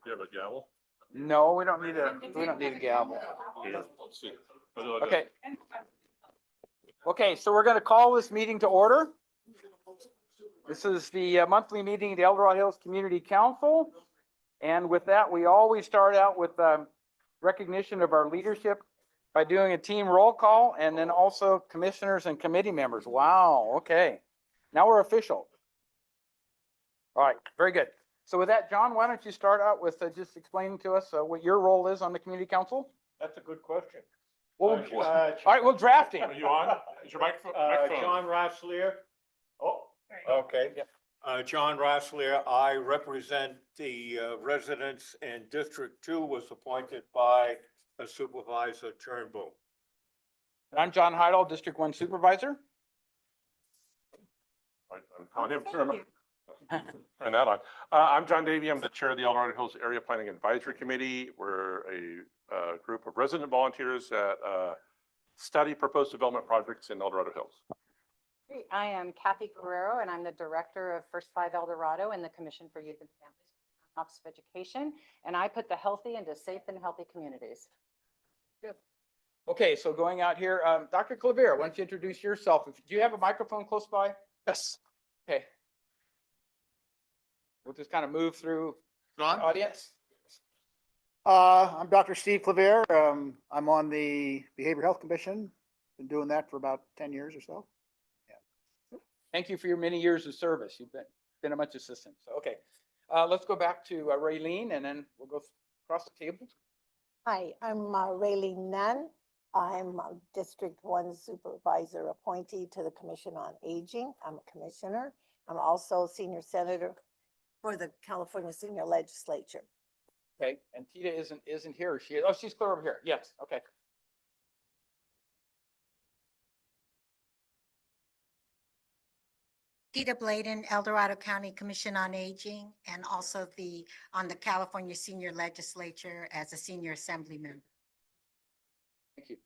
You have a gavel? No, we don't need a gavel. Here, let's see. Okay. Okay, so we're going to call this meeting to order. This is the monthly meeting of the El Dorado Hills Community Council. And with that, we always start out with recognition of our leadership by doing a team roll call and then also commissioners and committee members. Wow, okay. Now we're official. All right, very good. So with that, John, why don't you start out with just explaining to us what your role is on the community council? That's a good question. Well, all right, we'll draft him. Are you on? Is your microphone? John Rosslier. Oh, okay. Yep. John Rosslier, I represent the residents, and District 2 was appointed by Supervisor Turnbull. And I'm John Heidel, District 1 Supervisor. I'm calling him. Turn that on. I'm John Davey. I'm the chair of the El Dorado Hills Area Planning Advisory Committee. We're a group of resident volunteers that study proposed development projects in El Dorado Hills. I am Kathy Guerrero, and I'm the director of First 5 El Dorado and the Commission for Youth and Families, Office of Education, and I put the healthy into safe and healthy communities. Good. Okay, so going out here, Dr. Clavier, why don't you introduce yourself? Do you have a microphone close by? Yes. Okay. We'll just kind of move through the John? audience. I'm Dr. Steve Clavier. I'm on the Behavioral Health Commission. Been doing that for about 10 years or so. Thank you for your many years of service. You've been a much assistance. So, okay, let's go back to Raylene, and then we'll go across the table. Hi, I'm Raylene Nunn. I'm a District 1 Supervisor appointee to the Commission on Aging. I'm a commissioner. I'm also Senior Senator for the California Senior Legislature. Okay, and Tita isn't here. She is. Oh, she's clear over here. Yes. Okay. Tita Bladen, El Dorado County Commission on Aging, and also on the California Senior Legislature as a senior assembly member. Thank you.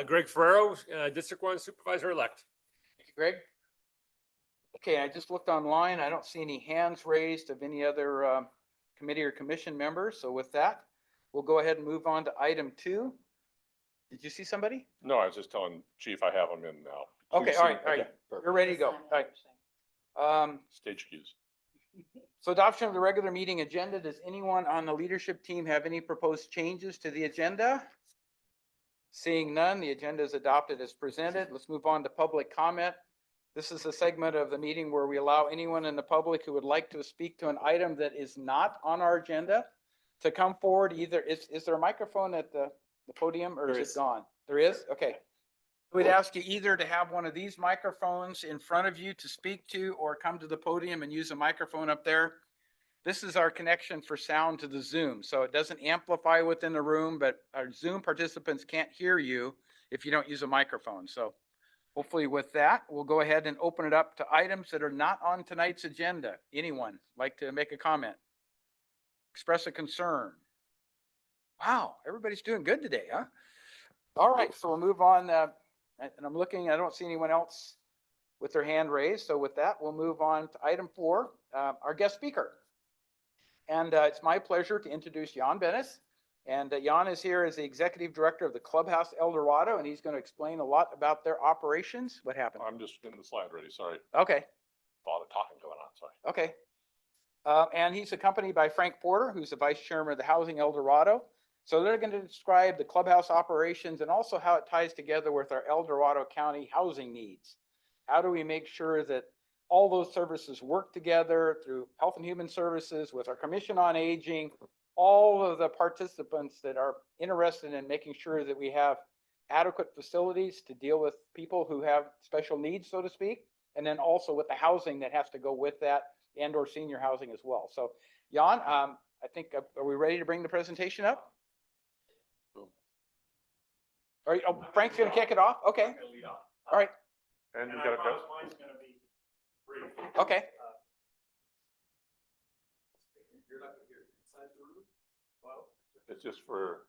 Greg Ferrero, District 1 Supervisor-elect. Thank you, Greg. Okay, I just looked online. I don't see any hands raised of any other committee or commission members. So with that, we'll go ahead and move on to item 2. Did you see somebody? No, I was just telling Chief I have them in now. Okay, all right. You're ready to go. All right. Stage cues. So adoption of the regular meeting agenda. Does anyone on the leadership team have any proposed changes to the agenda? Seeing none, the agenda is adopted as presented. Let's move on to public comment. This is a segment of the meeting where we allow anyone in the public who would like to speak to an item that is not on our agenda to come forward. Either is there a microphone at the podium, or is it gone? There is? Okay. We'd ask you either to have one of these microphones in front of you to speak to, or come to the podium and use a microphone up there. This is our connection for sound to the Zoom. So it doesn't amplify within the room, but our Zoom participants can't hear you if you don't use a microphone. So hopefully with that, we'll go ahead and open it up to items that are not on tonight's agenda. Anyone like to make a comment? Express a concern? Wow, everybody's doing good today, huh? All right, so we'll move on. And I'm looking, I don't see anyone else with their hand raised. So with that, we'll move on to item 4, our guest speaker. And it's my pleasure to introduce Jan Bennis. And Jan is here as the executive director of the Clubhouse El Dorado, and he's going to explain a lot about their operations. What happened? I'm just getting the slide ready. Sorry. Okay. A lot of talking going on. Sorry. Okay. And he's accompanied by Frank Porter, who's the vice chairman of the Housing El Dorado. So they're going to describe the Clubhouse operations and also how it ties together with our El Dorado County housing needs. How do we make sure that all those services work together through Health and Human Services, with our Commission on Aging, all of the participants that are interested in making sure that we have adequate facilities to deal with people who have special needs, so to speak, and then also with the housing that has to go with that, and or senior housing as well. So Jan, I think, are we ready to bring the presentation up? All right, oh, Frank's going to kick it off? Okay. All right. And you got it. Okay. It's just for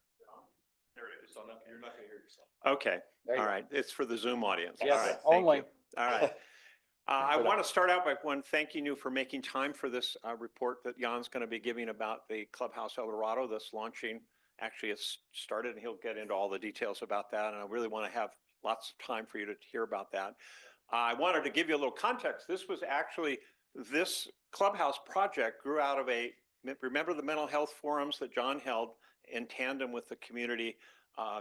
There it is. So you're not gonna hear yourself. Okay, There you all go. right. It's for the Zoom audience. Yes, All right, thank only. you. All right. I want to start out by thanking you for making time for this report that Jan's going to be giving about the Clubhouse El Dorado that's launching. Actually, it's started and he'll get into all the details about that. And I really want to have lots of time for you to hear about that. I wanted to give you a little context. This Clubhouse project grew out of remember the mental health forums that John held in tandem with the community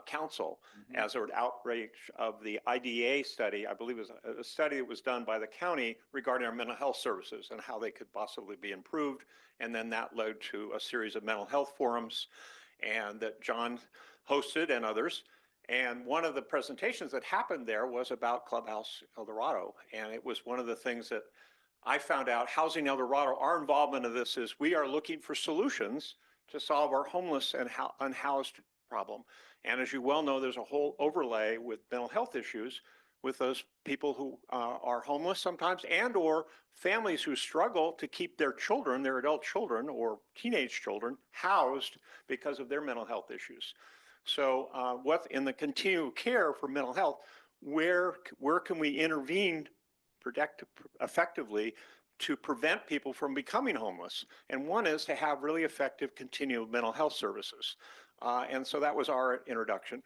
council as an outreach of the IDA study. I believe it was a study that was done by the county regarding our mental health services and how they could possibly be improved. And then that led to a series of mental health forums and that John hosted and others. And one of the presentations that happened there was about Clubhouse El Dorado. And it was one of the things that I found out, Housing El Dorado, our involvement of this is we are looking for solutions to solve our homeless and unhoused problem. And as you well know, there's a whole overlay with mental health issues with those people who are homeless sometimes and or families who struggle to keep their children, their adult children or teenage children housed because of their mental health issues. So what in the continual care for mental health, where can we intervene effectively to prevent people from becoming homeless? And one is to have really effective continual mental health services. And so that was our introduction.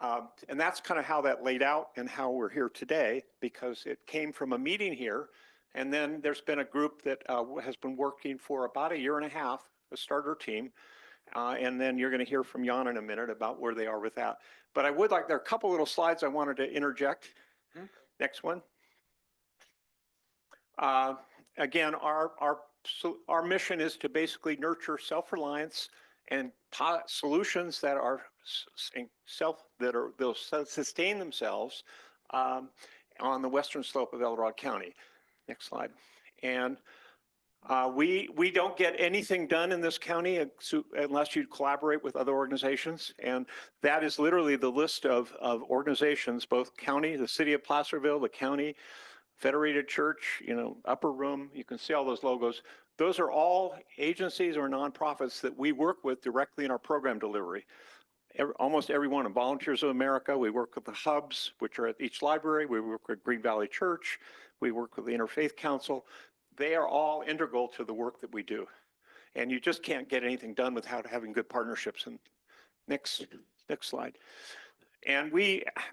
And that's kind of how that laid out and how we're here today, because it came from a meeting here. And then there's been a group that has been working for about a year and a half, a starter team. And then you're going to hear from Jan in a minute about where they are with that. But there are a couple little slides I wanted to interject. Next one. Again, our mission is to basically nurture self-reliance and solutions that they'll sustain themselves on the western slope of El Dorado County. Next slide. And we don't get anything done in this county unless you collaborate with other organizations. And that is literally the list of organizations, both county, the city of Placerville, the county, Federated Church, Upper Room, you can see all those logos. Those are all agencies or nonprofits that we work with directly in our program delivery. Almost everyone in Volunteers of America, we work with the hubs, which are at each library. We work with Green Valley Church. We work with the Interfaith Council. They are all integral to the work that we do. And you just can't get anything done without having good partnerships. And next slide. And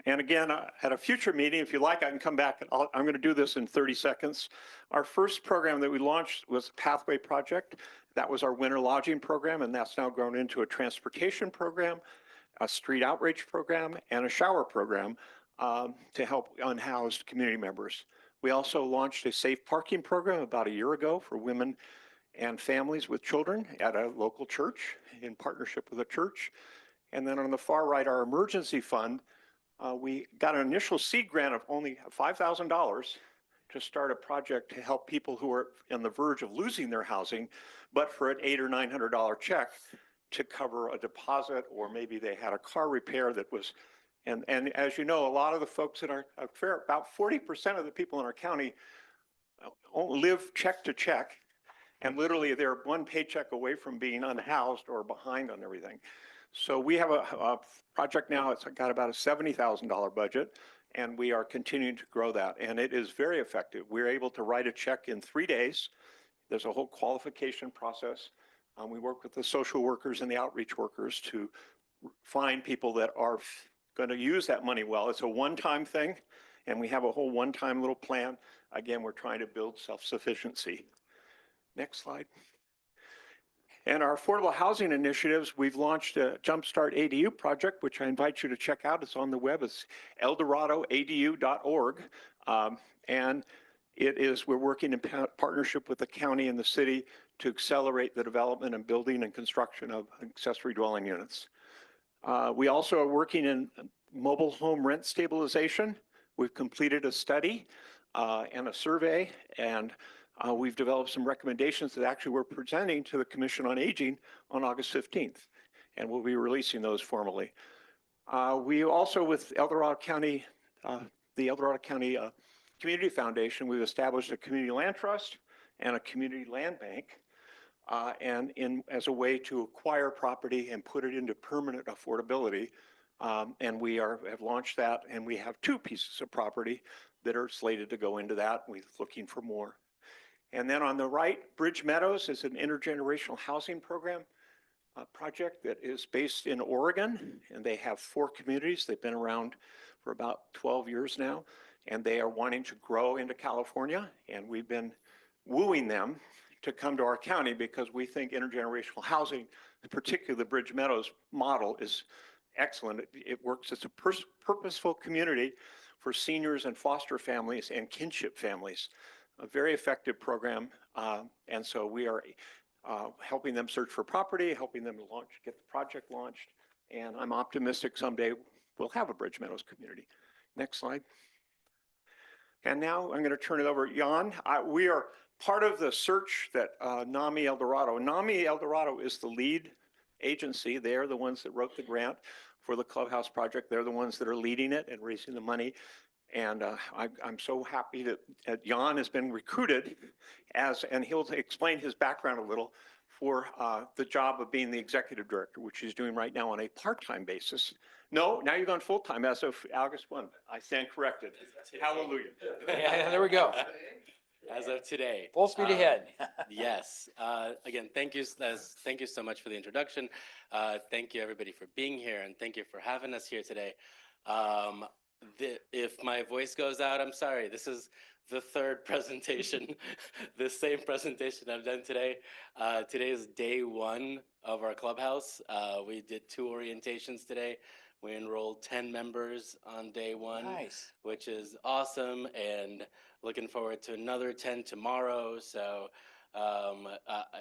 again, at a future meeting, if you like, I can come back. I'm going to do this in 30 seconds. Our first program that we launched was Pathway Project. That was our winter lodging program, and that's now grown into a transportation program, a street outreach program, and a shower program to help unhoused community members. We also launched a safe parking program about a year ago for women and families with children at a local church in partnership with a church. And then on the far right, our emergency fund, we got an initial seed grant of only $5,000 to start a project to help people who are on the verge of losing their housing, but for an $800 or $900 check to cover a deposit, or maybe they had a car repair that was, and as you know, a lot of the folks in about 40% of the people in our county live check to check, and literally they're one paycheck away from being unhoused or behind on everything. So we have a project now, it's got about a $70,000 budget, and we are continuing to grow that. And it is very effective. We're able to write a check in 3 days. There's a whole qualification process. We work with the social workers and the outreach workers to find people that are going to use that money well. It's a one-time thing, and we have a whole one-time little plan. Again, we're trying to build self-sufficiency. Next slide. And our affordable housing initiatives, we've launched a Jumpstart ADU project, which I invite you to check out. It's on the web. It's eldoradoadu.org. And we're working in partnership with the county and the city to accelerate the development and building and construction of accessory dwelling units. We also are working in mobile home rent stabilization. We've completed a study and a survey, and we've developed some recommendations that actually we're presenting to the Commission on Aging on August 15th, and we'll be releasing those formally. We also, with El Dorado County, the El Dorado County Community Foundation, we've established a community land trust and a community land bank, as a way to acquire property and put it into permanent affordability And we have launched that, and we have 2 pieces of property that are slated to go into that. We're looking for more. And then on the right, Bridge Meadows is an intergenerational housing program project that is based in Oregon, and they have 4 communities. They've been around for about 12 years now, and they are wanting to grow into California, and we've been wooing them to come to our county because we think intergenerational housing, particularly the Bridge Meadows model, is excellent. It works as a purposeful community for seniors and foster families and kinship families. A very effective program, and so we are helping them search for property, helping them to get the project launched, and I'm optimistic someday we'll have a Bridge Meadows community. Next slide. And now I'm going to turn it over to Jan. We are part of the search that NAMI El Dorado. NAMI El Dorado is the lead agency. They're the ones that wrote the grant for the Clubhouse project. They're the ones that are leading it and raising the money. And I'm so happy that Jan has been recruited and he'll explain his background a little, for the job of being the executive director, which he's doing right now on a part-time basis. No, now you're going full-time as of August 1. I stand corrected. Hallelujah. Yeah, there we go. As of today. Full speed ahead. Yes. Again, thank you so much for the introduction. Thank you, everybody, for being here, and thank you for having us here today. If my voice goes out, I'm sorry. This is the 3rd presentation, the same presentation I've done today. Today is day 1 of our Clubhouse. We did 2 orientations today. We enrolled 10 members on day 1, Nice. which is awesome, and looking forward to another 10 tomorrow. So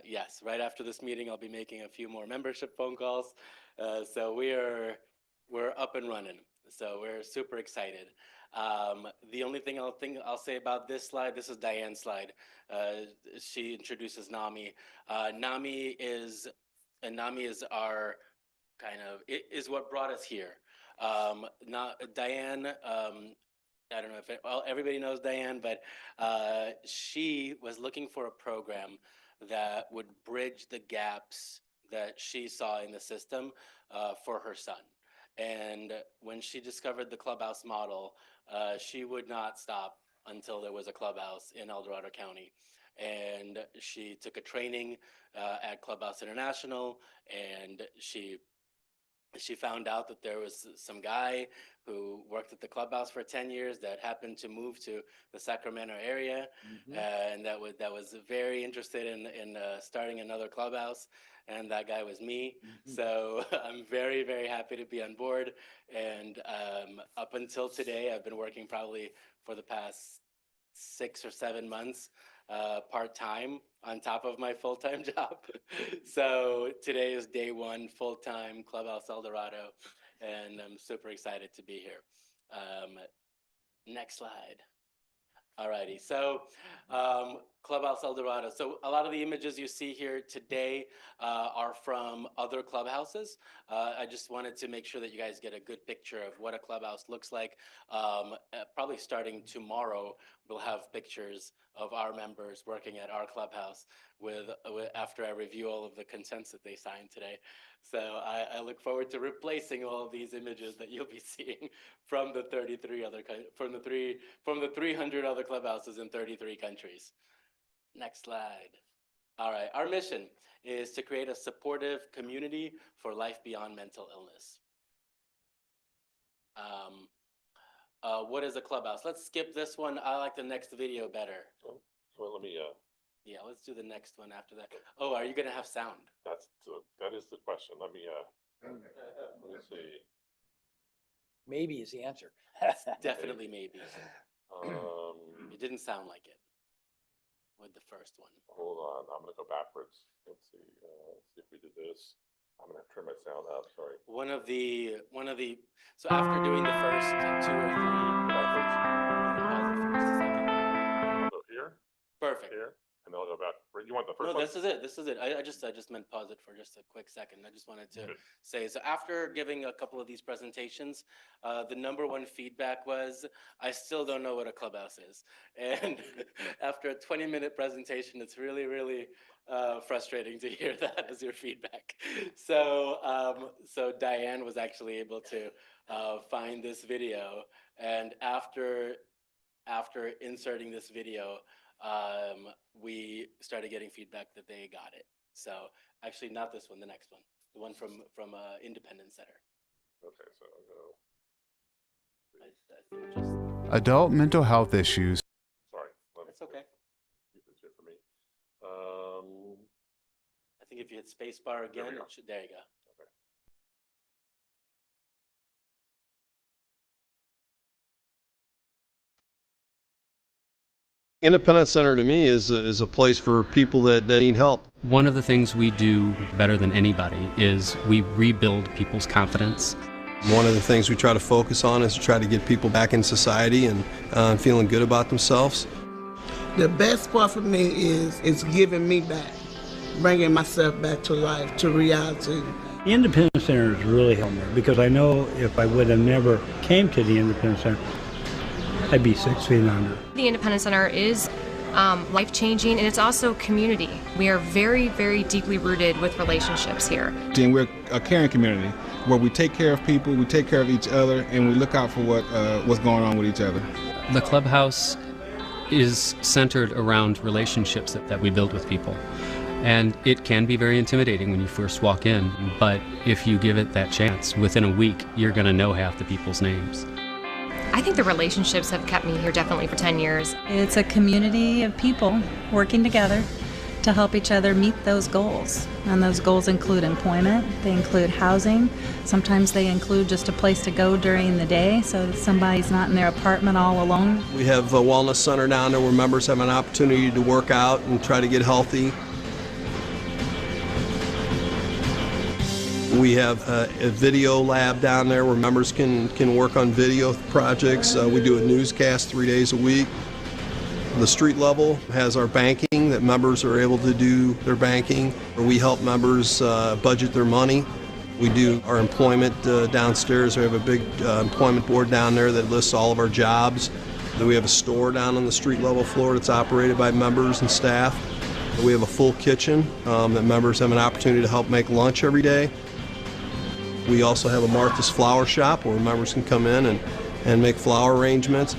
yes, right after this meeting, I'll be making a few more membership phone calls. So we're up and running. So we're super excited. The only thing I'll say about this slide, this is Diane's slide. She introduces NAMI. NAMI is our is what brought us here. Diane, I don't know if everybody knows Diane, but she was looking for a program that would bridge the gaps that she saw in the system for her son. And when she discovered the Clubhouse model, she would not stop until there was a Clubhouse in El Dorado County. And she took a training at Clubhouse International, and she found out that there was some guy who worked at the Clubhouse for 10 years that happened to move to the Sacramento area, and that was very interested in starting another Clubhouse, and that guy was me. So I'm very, very happy to be on board, and up until today, I've been working probably for the past 6 or 7 months part-time on top of my full-time job. So today is day 1, full-time Clubhouse El Dorado, and I'm super excited to be here. Next slide. Alrighty, so Clubhouse El Dorado. So a lot of the images you see here today are from other clubhouses. I just wanted to make sure that you guys get a good picture of what a clubhouse looks like. Probably starting tomorrow, we'll have pictures of our members working at our clubhouse after I review all of the consents that they signed today. So I look forward to replacing all of these images that you'll be seeing from the 300 other clubhouses in 33 countries. Next slide. All right, our mission is to create a supportive community for life beyond mental illness. What is a clubhouse? Let's skip this one. I like the next video better. Well, let me, Yeah, let's do the next one after that. Oh, are you gonna have sound? that is the question. Let me see. Maybe is the answer. Definitely maybe. It didn't sound like it with the first one. Hold on, I'm gonna go backwards. Let's see if we did this. I'm gonna turn my sound up, sorry. So after doing the first 2 or 3, I'll go here, perfect. here, and then I'll go back or you want the first No, one? this is it. This is it. I just meant pause it for just a quick second. I just wanted to Good. say, so after giving a couple of these presentations, the number one feedback was, I still don't know what a clubhouse is. And after a 20-minute presentation, it's really, really frustrating to hear that as your feedback. So Diane was actually able to find this video, and after inserting this video, we started getting feedback that they got it. So actually, not this one, the next one, the one from Independence Center. Okay, so I'll go. I think just Adult mental health issues. Sorry. that's okay. Keep this here for me. I think if you hit space bar again, we go. it should. There you go. Independence Center to me is a place for people that need help. One of the things we do better than anybody is we rebuild people's confidence. One of the things we try to focus on is to try to get people back in society and feeling good about themselves. The best part for me is it's giving me back, bringing myself back to life, to reality. The Independence Center has really helped me because I know if I would have never came to the Independence Center, I'd be 6 feet under. The Independence Center is life-changing, and it's also community. We are very, very deeply rooted with relationships here. And we're a caring community where we take care of people, we take care of each other, and we look out for what's going on with each other. The Clubhouse is centered around relationships that we build with people. And it can be very intimidating when you first walk in, but if you give it that chance, within a week, you're going to know half the people's names. I think the relationships have kept me here definitely for 10 years. It's a community of people working together to help each other meet those goals. And those goals include employment, they include housing, sometimes they include just a place to go during the day so that somebody's not in their apartment all alone. We have a wellness center down there where members have an opportunity to work out and try to get healthy. We have a video lab down there where members can work on video projects. We do a newscast 3 days a week. The street level has our banking that members are able to do their banking. We help members budget their money. We do our employment downstairs. We have a big employment board down there that lists all of our jobs. Then we have a store down on the street level floor that's operated by members and staff. We have a full kitchen that members have an opportunity to help make lunch every day. We also have a Martha's Flower Shop where members can come in and make flower arrangements.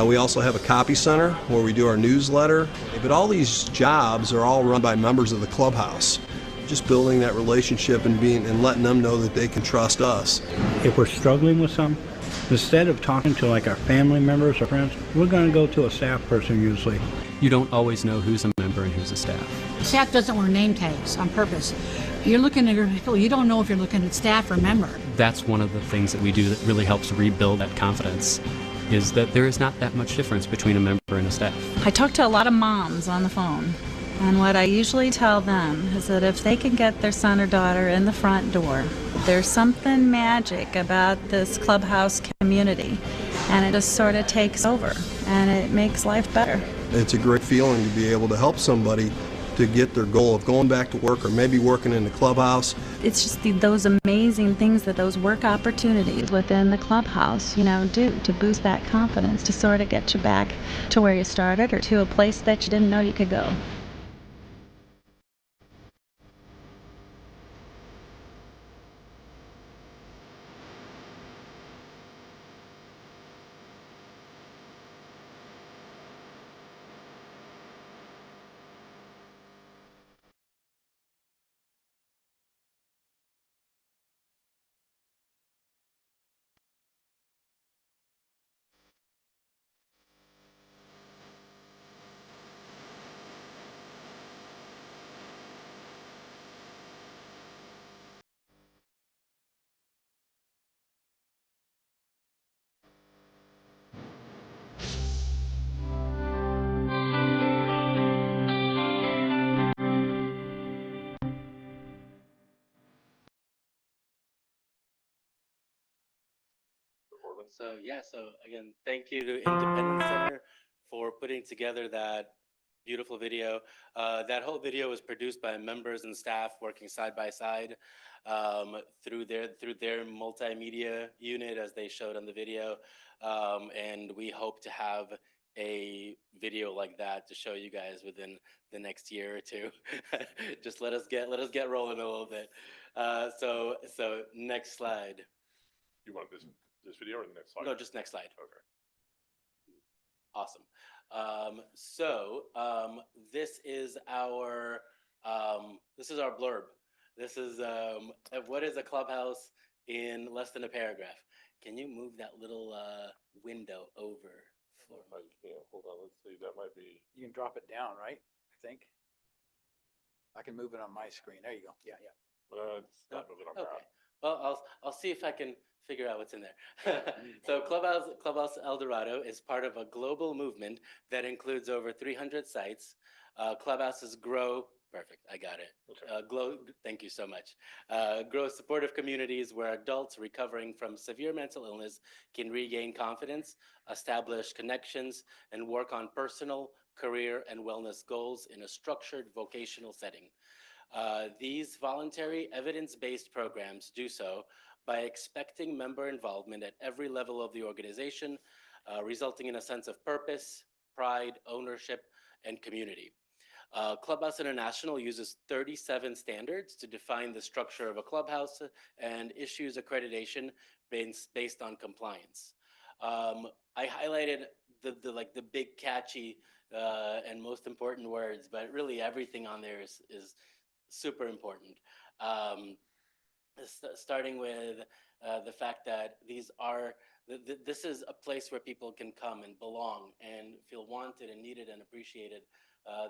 We also have a copy center where we do our newsletter. But all these jobs are all run by members of the Clubhouse. Just building that relationship and letting them know that they can trust us. If we're struggling with something, instead of talking to like our family members or friends, we're going to go to a staff person usually. You don't always know who's a member and who's a staff. Staff doesn't wear name tags on purpose. You're looking at people, you don't know if you're looking at staff or member. That's one of the things that we do that really helps rebuild that confidence, is that there is not that much difference between a member and a staff. I talk to a lot of moms on the phone, and what I usually tell them is that if they can get their son or daughter in the front door, there's something magic about this Clubhouse community, and it just sort of takes over, and it makes life better. It's a great feeling to be able to help somebody to get their goal of going back to work or maybe working in the Clubhouse. It's just those amazing things that those work opportunities within the Clubhouse, do to boost that confidence, to sort of get you back to where you started or to a place that you didn't know you could go. So again, thank you to Independence Center for putting together that Beautiful video. That whole video was produced by members and staff working side by side through their multimedia unit, as they showed on the video. And we hope to have a video like that to show you guys within the next year or two. Just let us get rolling a little bit. So next slide. You want this video or the next slide? No, just next slide. Okay. Awesome. This is our blurb. This is what is a clubhouse in less than a paragraph. Can you move that little window over for I can't. Hold on. Let's see. That might be. You can drop it down, right? I think. I can move it on my screen. There you go. Yeah, yeah. It's not moving on Okay. that. Well, I'll see if I can figure out what's in there. So Clubhouse El Dorado is part of a global movement that includes over 300 sites. Clubhouses grow. Perfect. I got it. Thank you so much. Grow supportive communities where adults recovering from severe mental illness can regain confidence, establish connections, and work on personal, career, and wellness goals in a structured vocational setting. These voluntary evidence-based programs do so by expecting member involvement at every level of the organization, resulting in a sense of purpose, pride, ownership, and community. Clubhouse International uses 37 standards to define the structure of a clubhouse and issues accreditation based on compliance. I highlighted the big catchy and most important words, but really everything on there is super important. Starting with the fact that this is a place where people can come and belong and feel wanted and needed and appreciated.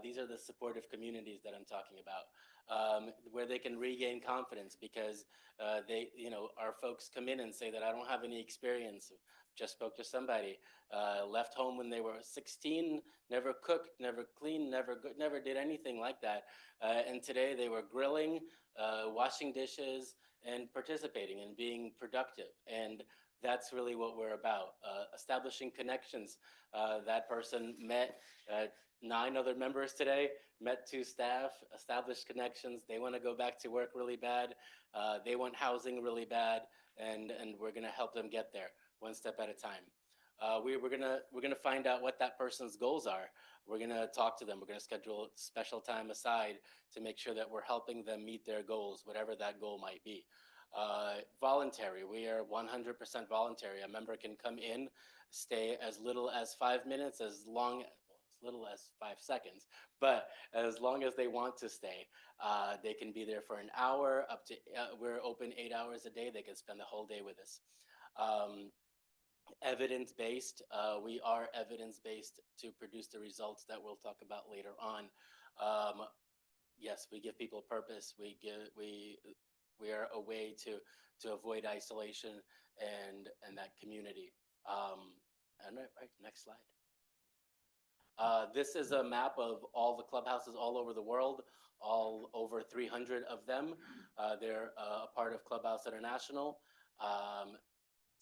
These are the supportive communities that I'm talking about, where they can regain confidence because our folks come in and say that I don't have any experience. Just spoke to somebody, left home when they were 16, never cooked, never cleaned, never did anything like that. And today they were grilling, washing dishes, and participating and being productive. And that's really what we're about, establishing connections. That person met 9 other members today, met 2 staff, established connections. They want to go back to work really bad. They want housing really bad, and we're going to help them get there one step at a time. We're gonna find out what that person's goals are. We're gonna talk to them. We're gonna schedule special time aside to make sure that we're helping them meet their goals, whatever that goal might be. Voluntary, we are 100% voluntary. A member can come in, stay as little as 5 minutes, as little as 5 seconds, but as long as they want to stay. They can be there for an hour, up to, we're open 8 hours a day. They can spend the whole day with us. Evidence-based, we are evidence-based to produce the results that we'll talk about later on. Yes, we give people purpose. We are a way to avoid isolation and that community. And right, next slide. This is a map of all the clubhouses all over the world, all over 300 of them. They're a part of Clubhouse International.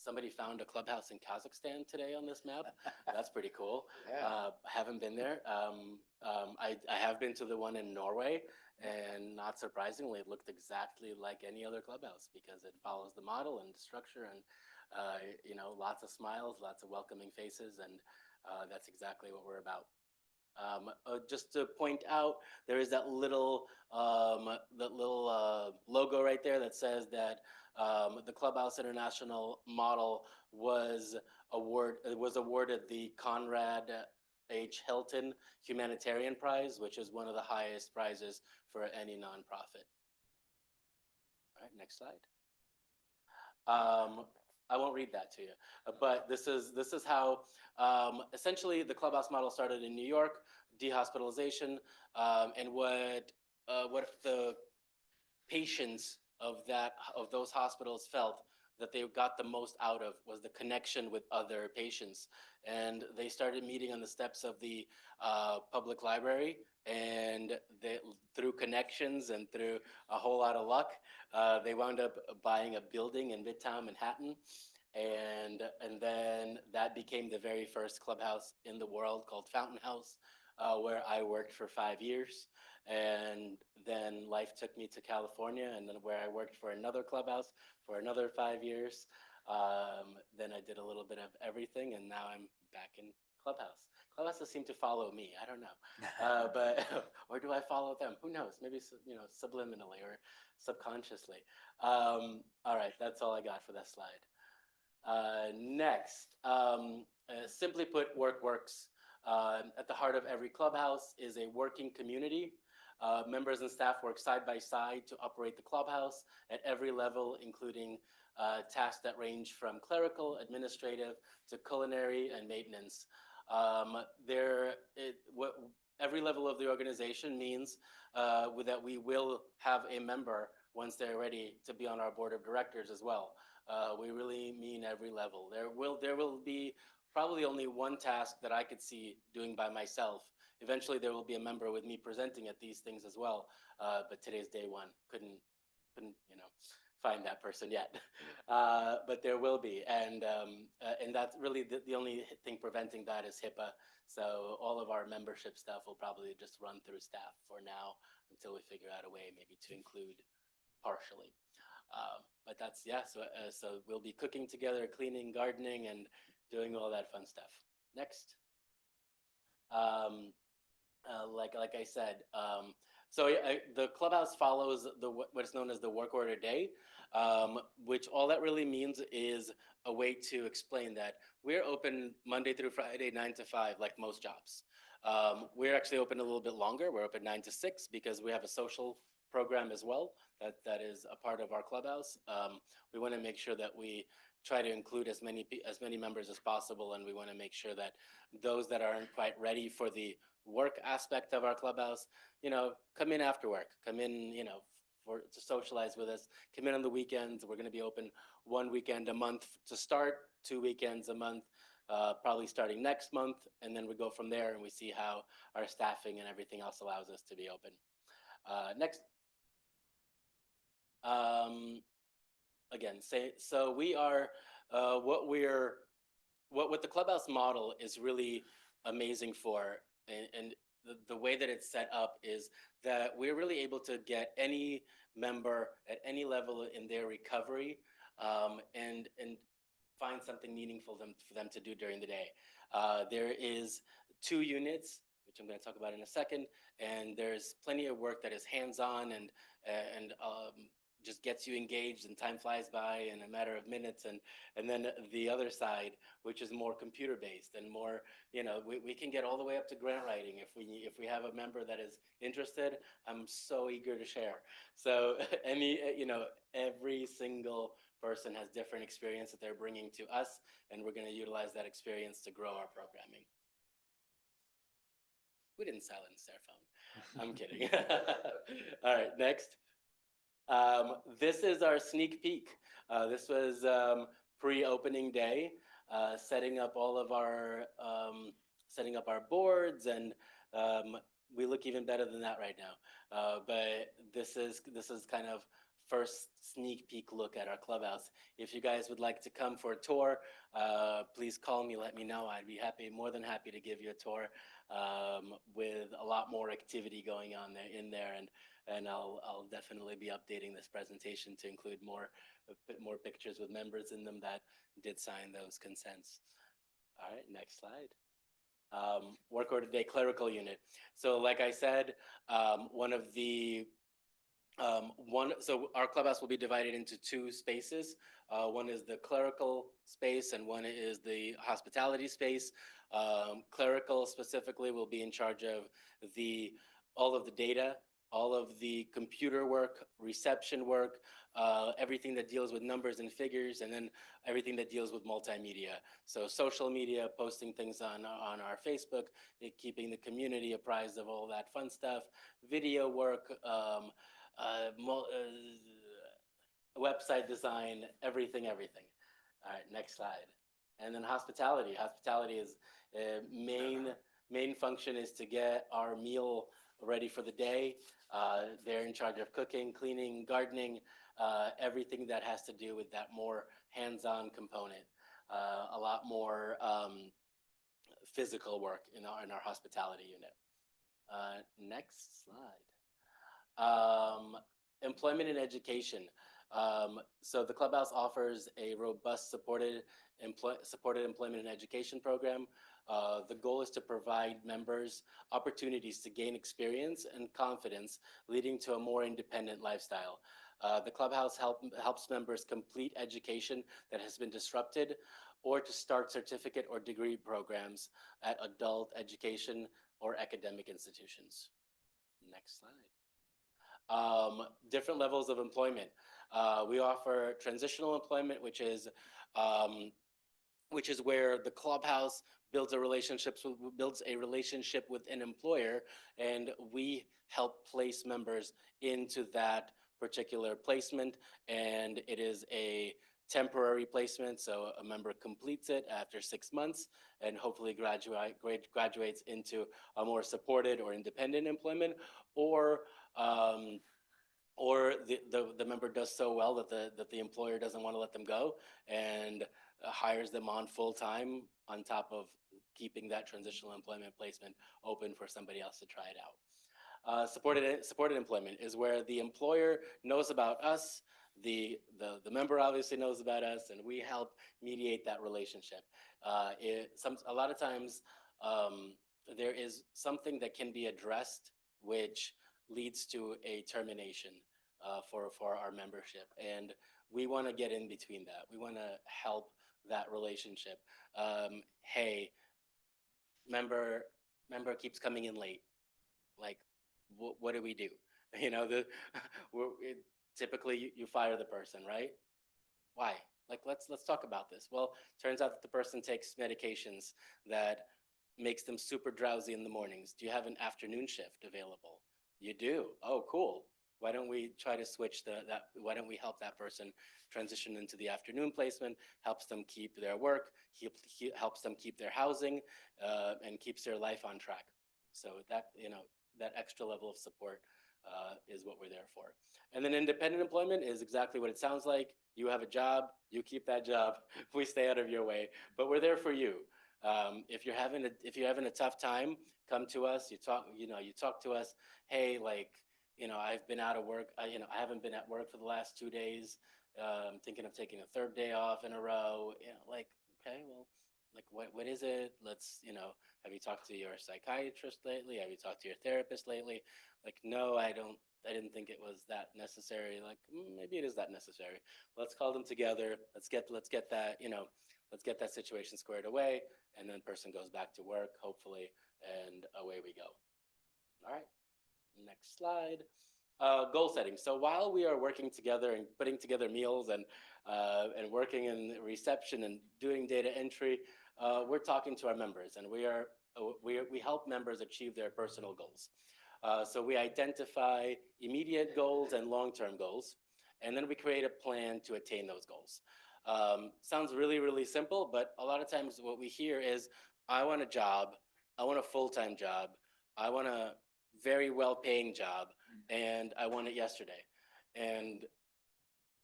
Somebody found a clubhouse in Kazakhstan today on this map. That's pretty cool. Yeah. Haven't been there. I have been to the one in Norway, and not surprisingly, it looked exactly like any other clubhouse because it follows the model and the structure, and lots of smiles, lots of welcoming faces, and that's exactly what we're about. Just to point out, there is that little logo right there that says that the Clubhouse International model was awarded the Conrad H. Hilton Humanitarian Prize, which is one of the highest prizes for any nonprofit. All right, next slide. I won't read that to you, but this is how essentially the Clubhouse model started in New York, dehospitalization, and what the patients of those hospitals felt that they got the most out of was the connection with other patients. And they started meeting on the steps of the public library, and through connections and through a whole lot of luck, they wound up buying a building in Midtown Manhattan. And then that became the very first clubhouse in the world, called Fountain House. where I worked for 5 years. And then life took me to California, and then where I worked for another clubhouse for another 5 years. Then I did a little bit of everything, and now I'm back in Clubhouse. Clubhouses seem to follow me. I don't know, but or do I follow them? Who knows? Maybe subliminally or subconsciously. All right, that's all I got for that slide. Next, simply put, work works. At the heart of every clubhouse is a working community. Members and staff work side by side to operate the clubhouse at every level, including tasks that range from clerical, administrative, to culinary and maintenance. Every level of the organization means that we will have a member once they're ready to be on our board of directors as well. We really mean every level. There will be probably only one task that I could see doing by myself. Eventually there will be a member with me presenting at these things as well. But today's day one. Couldn't find that person yet. But there will be. And that's really the only thing preventing that is HIPAA. So all of our membership stuff will probably just run through staff for now until we figure out a way maybe to include partially. But that's, yeah, so we'll be cooking together, cleaning, gardening, and doing all that fun stuff. Next. Like I said, the clubhouse follows what's known as the work order day, which all that really means is a way to explain that we're open Monday through Friday, 9 to 5, like most jobs. We're actually open a little bit longer. We're open 9 to 6 because we have a social program as well that is a part of our clubhouse. We want to make sure that we try to include as many members as possible, and we want to make sure that those that aren't quite ready for the work aspect of our clubhouse, come in after work, come in, to socialize with us, come in on the weekends. We're going to be open 1 weekend a month to start, 2 weekends a month, probably starting next month, and then we go from there and we see how our staffing and everything else allows us to be open. Next. Again, so we are, what the clubhouse model is really amazing for, and the way that it's set up is that we're really able to get any member at any level in their recovery, and find something meaningful for them to do during the day. There is 2 units, which I'm going to talk about in a second, and there's plenty of work that is hands-on and just gets you engaged, and time flies by in a matter of minutes. And then the other side, which is more computer-based and more, we can get all the way up to grant writing. If we have a member that is interested, I'm so eager to share. So every single person has different experience that they're bringing to us, and we're going to utilize that experience to grow our programming. We didn't silence their phone. I'm kidding. All right, next. This is our sneak peek. This was pre-opening day, setting up all of our boards, and we look even better than that right now. But this is kind of first sneak peek look at our clubhouse. If you guys would like to come for a tour, please call me, let me know. I'd be more than happy to give you a tour, with a lot more activity going on in there. And I'll definitely be updating this presentation to include a bit more pictures with members in them that did sign those consents. All right, next slide. Work order day clerical unit. So like I said, so our clubhouse will be divided into 2 spaces. One is the clerical space and one is the hospitality space. Clerical specifically will be in charge of all of the data, all of the computer work, reception work, everything that deals with numbers and figures, and then everything that deals with multimedia. So social media, posting things on our Facebook, keeping the community apprised of all that fun stuff, video work, website design, everything. All right, next slide. And then hospitality. Hospitality is main function is to get our meal ready for the day. They're in charge of cooking, cleaning, gardening, everything that has to do with that more hands-on component. A lot more physical work in our hospitality unit. Next slide. Employment and education. So the Clubhouse offers a robust supported employment and education program. The goal is to provide members opportunities to gain experience and confidence, leading to a more independent lifestyle. The Clubhouse helps members complete education that has been disrupted, or to start certificate or degree programs at adult education or academic institutions. Next slide. Different levels of employment. We offer transitional employment, which is where the Clubhouse builds a relationship with an employer, and we help place members into that particular placement, and it is a temporary placement, so a member completes it after 6 months and hopefully graduates into a more supported or independent employment, or the member does so well that the employer doesn't want to let them go and hires them on full time on top of keeping that transitional employment placement open for somebody else to try it out. Supported employment is where the employer knows about us, the member obviously knows about us, and we help mediate that relationship. A lot of times there is something that can be addressed which leads to a termination for our membership, and we want to get in between that. We want to help that relationship. Hey, member keeps coming in late. Like, what do we do? You know, typically you fire the person, right? Why? Like, let's talk about this. Well, turns out that the person takes medications that makes them super drowsy in the mornings. Do you have an afternoon shift available? You do. Oh, cool. Why don't we try to switch why don't we help that person transition into the afternoon placement, helps them keep their work, helps them keep their housing, and keeps their life on track. So that, that extra level of support is what we're there for. And then independent employment is exactly what it sounds like. You have a job, you keep that job, we stay out of your way, but we're there for you. If you're having a tough time, come to us. You talk to us. Hey, I've been out of work. I haven't been at work for the last 2 days. I'm thinking of taking a 3rd day off in a row. Okay, well, what is it? Have you talked to your psychiatrist lately? Have you talked to your therapist lately? No, I didn't think it was that necessary. Maybe it is that necessary. Let's call them together. Let's get that, let's get that situation squared away, and then person goes back to work, hopefully, and away we go. All right, next slide. Goal setting. So while we are working together and putting together meals and working in reception and doing data entry, we're talking to our members, and we help members achieve their personal goals. So we identify immediate goals and long-term goals, and then we create a plan to attain those goals. Sounds really, really simple, but a lot of times what we hear is, I want a job, I want a full-time job, I want a very well-paying job, and I want it yesterday. And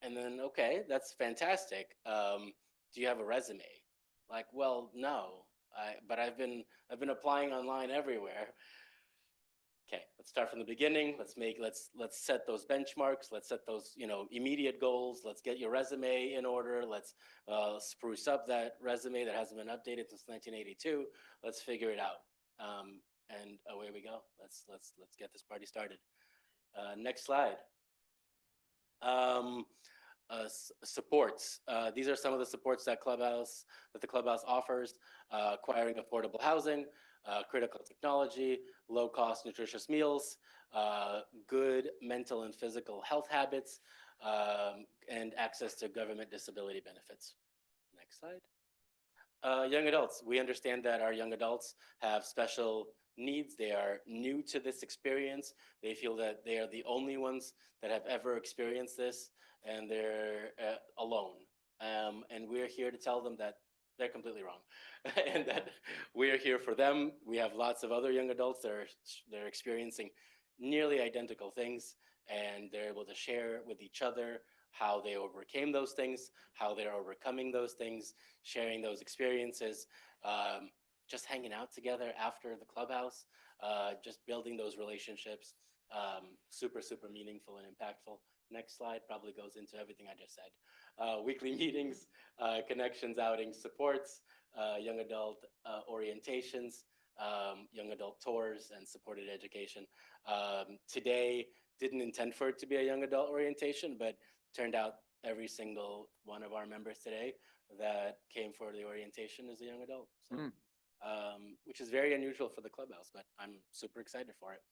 then, okay, that's fantastic. Do you have a resume? Well, no, but I've been applying online everywhere. Okay, let's start from the beginning. Let's set those benchmarks. Let's set those, immediate goals. Let's get your resume in order. Let's spruce up that resume that hasn't been updated since 1982. Let's figure it out. And away we go. Let's get this party started. Next slide. Supports. These are some of the supports that the Clubhouse offers: acquiring affordable housing, critical technology, low-cost nutritious meals, good mental and physical health habits, and access to government disability benefits. Next slide. Young adults. We understand that our young adults have special needs. They are new to this experience. They feel that they are the only ones that have ever experienced this, and they're alone. And we're here to tell them that they're completely wrong, and that we're here for them. We have lots of other young adults that they're experiencing nearly identical things, and they're able to share with each other how they overcame those things, how they're overcoming those things, sharing those experiences. just hanging out together after the Clubhouse, just building those relationships, super, super meaningful and impactful. Next slide probably goes into everything I just said. Weekly meetings, connections, outings, supports, young adult orientations, young adult tours, and supported education. Today didn't intend for it to be a young adult orientation, but turned out every single one of our members today that came for the orientation is a young adult. So, which is very unusual for the Clubhouse, but I'm super excited for it.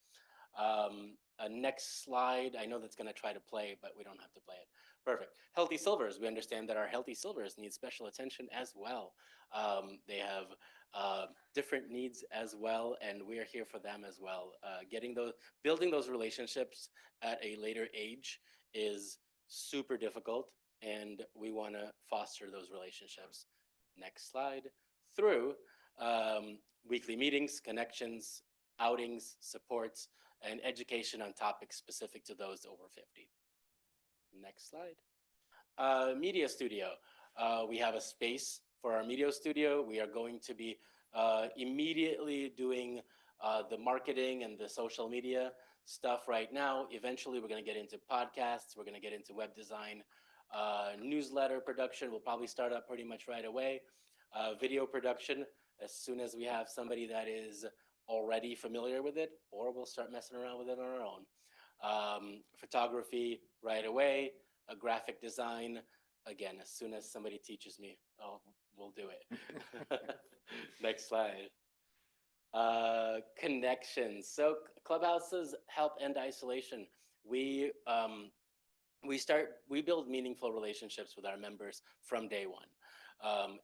Next slide. I know that's going to try to play, but we don't have to play it. Perfect. Healthy Silvers. We understand that our Healthy Silvers need special attention as well. They have different needs as well, and we are here for them as well. Building those relationships at a later age is super difficult, and we want to foster those relationships. Next slide. Through weekly meetings, connections, outings, supports, and education on topics specific to those over 50. Next slide. Media studio. We have a space for our media studio. We are going to be immediately doing the marketing and the social media stuff right now. Eventually, we're going to get into podcasts. We're going to get into web design. Newsletter production will probably start up pretty much right away. Video production, as soon as we have somebody that is already familiar with it, or we'll start messing around with it on our own. Photography right away. Graphic design, again, as soon as somebody teaches me, we'll do it. Next slide. Connections. So Clubhouses help end isolation. We build meaningful relationships with our members from day one.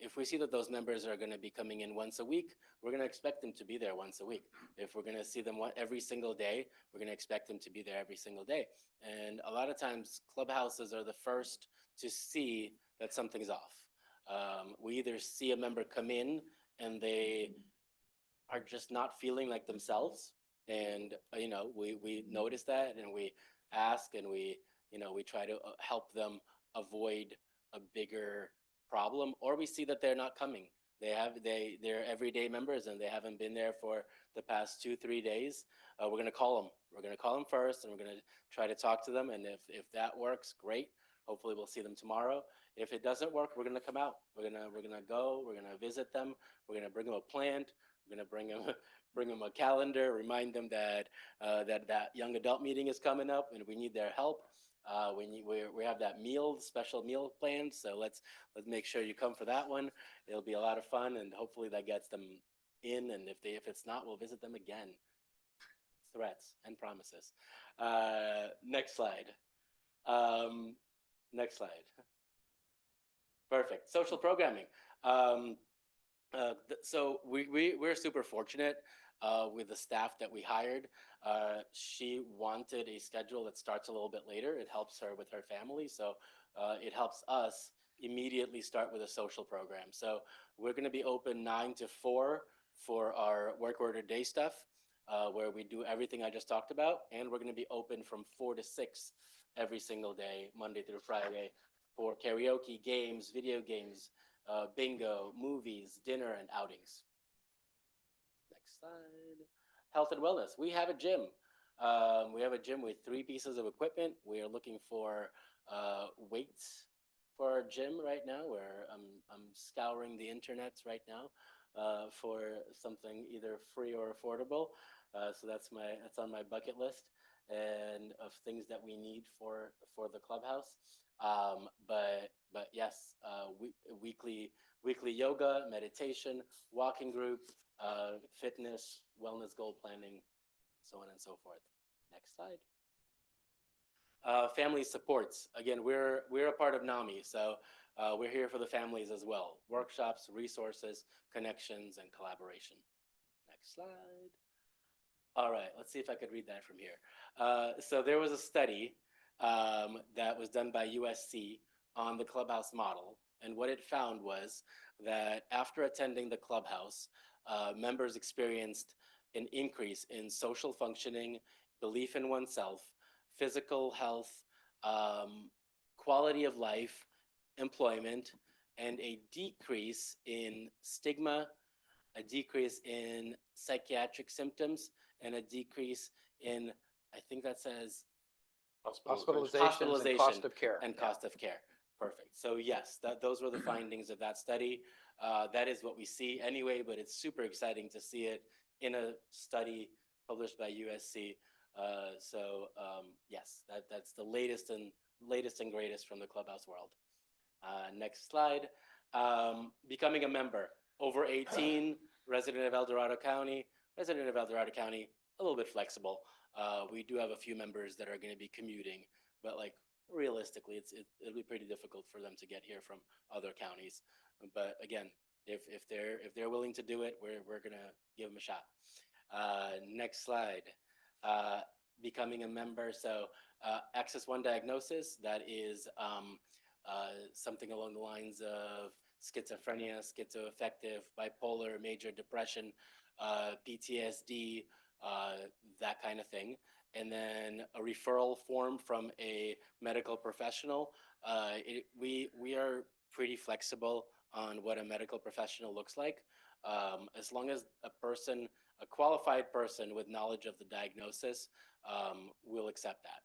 If we see that those members are going to be coming in once a week, we're going to expect them to be there once a week. If we're going to see them every single day, we're going to expect them to be there every single day. And a lot of times, Clubhouses are the first to see that something's off. We either see a member come in and they are just not feeling like themselves, and we notice that, and we ask, and we try to help them avoid a bigger problem, or we see that they're not coming. They're everyday members and they haven't been there for the past 2-3 days. We're going to call them. We're going to call them first, and we're going to try to talk to them. And if that works, great. Hopefully we'll see them tomorrow. If it doesn't work, we're going to come out. We're going to go. We're going to visit them. We're going to bring them a plant. We're going to bring them a calendar. Remind them that that young adult meeting is coming up, and we need their help. We have that special meal planned, so let's make sure you come for that one. It'll be a lot of fun, and hopefully that gets them in. And if it's not, we'll visit them again. Threats and promises. Next slide. Next slide. Perfect. Social programming. So we're super fortunate with the staff that we hired. She wanted a schedule that starts a little bit later. It helps her with her family. So it helps us immediately start with a social program. So we're going to be open 9 to 4 for our work order day stuff, where we do everything I just talked about. And we're going to be open from 4 to 6 every single day, Monday through Friday, for karaoke, games, video games, bingo, movies, dinner, and outings. Next slide. Health and wellness. We have a gym. We have a gym with 3 pieces of equipment. We are looking for weights for our gym right now, where I'm scouring the internets right now for something either free or affordable. So that's on my bucket list, and of things that we need for the Clubhouse. But yes, weekly yoga, meditation, walking group, fitness, wellness goal planning, so on and so forth. Next slide. Family supports. Again, we're a part of NAMI, so we're here for the families as well. Workshops, resources, connections, and collaboration. Next slide. All right, let's see if I could read that from here. So there was a study that was done by USC on the Clubhouse model, and what it found was that after attending the Clubhouse, members experienced an increase in social functioning, belief in oneself, physical health, quality of life, employment, and a decrease in stigma, a decrease in psychiatric symptoms, and a decrease in, I think that says Hospitalizations and cost of care. and cost of care. Perfect. So yes, those were the findings of that study. That is what we see anyway, but it's super exciting to see it in a study published by USC. Yes, that's the latest and greatest from the Clubhouse world. Next slide. Becoming a member. Over 18, resident of El Dorado County. Resident of El Dorado County, a little bit flexible. We do have a few members that are going to be commuting, but like realistically, it'll be pretty difficult for them to get here from other counties. But again, if they're willing to do it, we're gonna give them a shot. Next slide. Becoming a member. So Access One diagnosis, that is something along the lines of schizophrenia, schizoaffective, bipolar, major depression, PTSD, that kind of thing. And then a referral form from a medical professional. We are pretty flexible on what a medical professional looks like. As long as a qualified person with knowledge of the diagnosis, will accept that.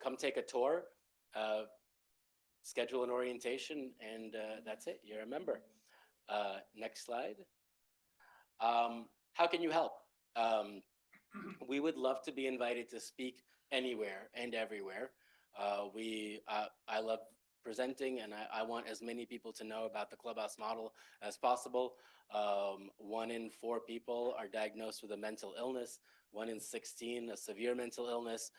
Come take a tour, schedule an orientation, and that's it. You're a member. Next slide. How can you help? We would love to be invited to speak anywhere and everywhere. I love presenting, and I want as many people to know about the Clubhouse model as possible. 1 in 4 people are diagnosed with a mental illness, 1 in 16 a severe mental illness.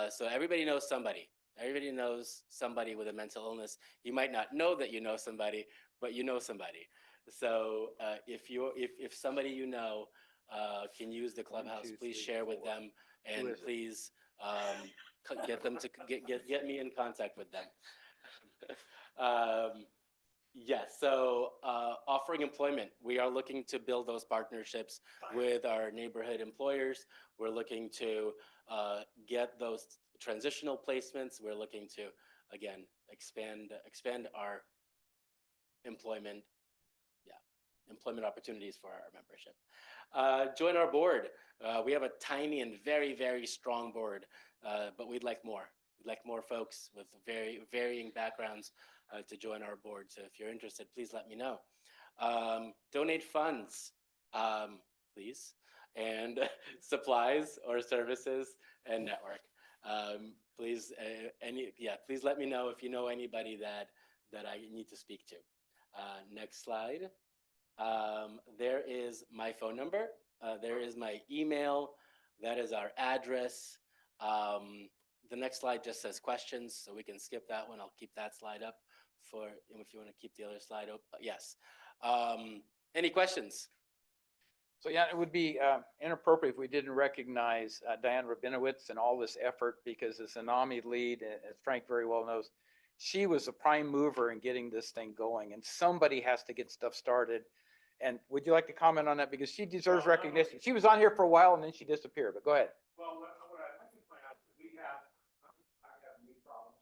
So everybody knows somebody. Everybody knows somebody with a mental illness. You might not know that you know somebody, but you know somebody. So if somebody you know can use the Clubhouse, please share with them, and please get them to get me in contact with them. Yes, so offering employment. We are looking to build those partnerships with our neighborhood employers. We're looking to get those transitional placements. We're looking to, again, expand our employment opportunities for our membership. Join our board. We have a tiny and very, very strong board, but we'd like more. We'd like more folks with very varying backgrounds to join our board. So if you're interested, please let me know. Donate funds, please, and supplies or services and network. Please, please let me know if you know anybody that I need to speak to. Next slide. There is my phone number. There is my email. That is our address. The next slide just says questions, so we can skip that one. I'll keep that slide up for if you want to keep the other slide open. Yes. Any questions? So yeah, it would be inappropriate if we didn't recognize Diane Rabinowitz and all this effort, because as an AMI lead, as Frank very well knows, she was a prime mover in getting this thing going, and somebody has to get stuff started. And would you like to comment on that? Because she deserves recognition. She was on here for a while and then she disappeared, but go ahead. Well, what I'd like to point out is we have, I have knee problems.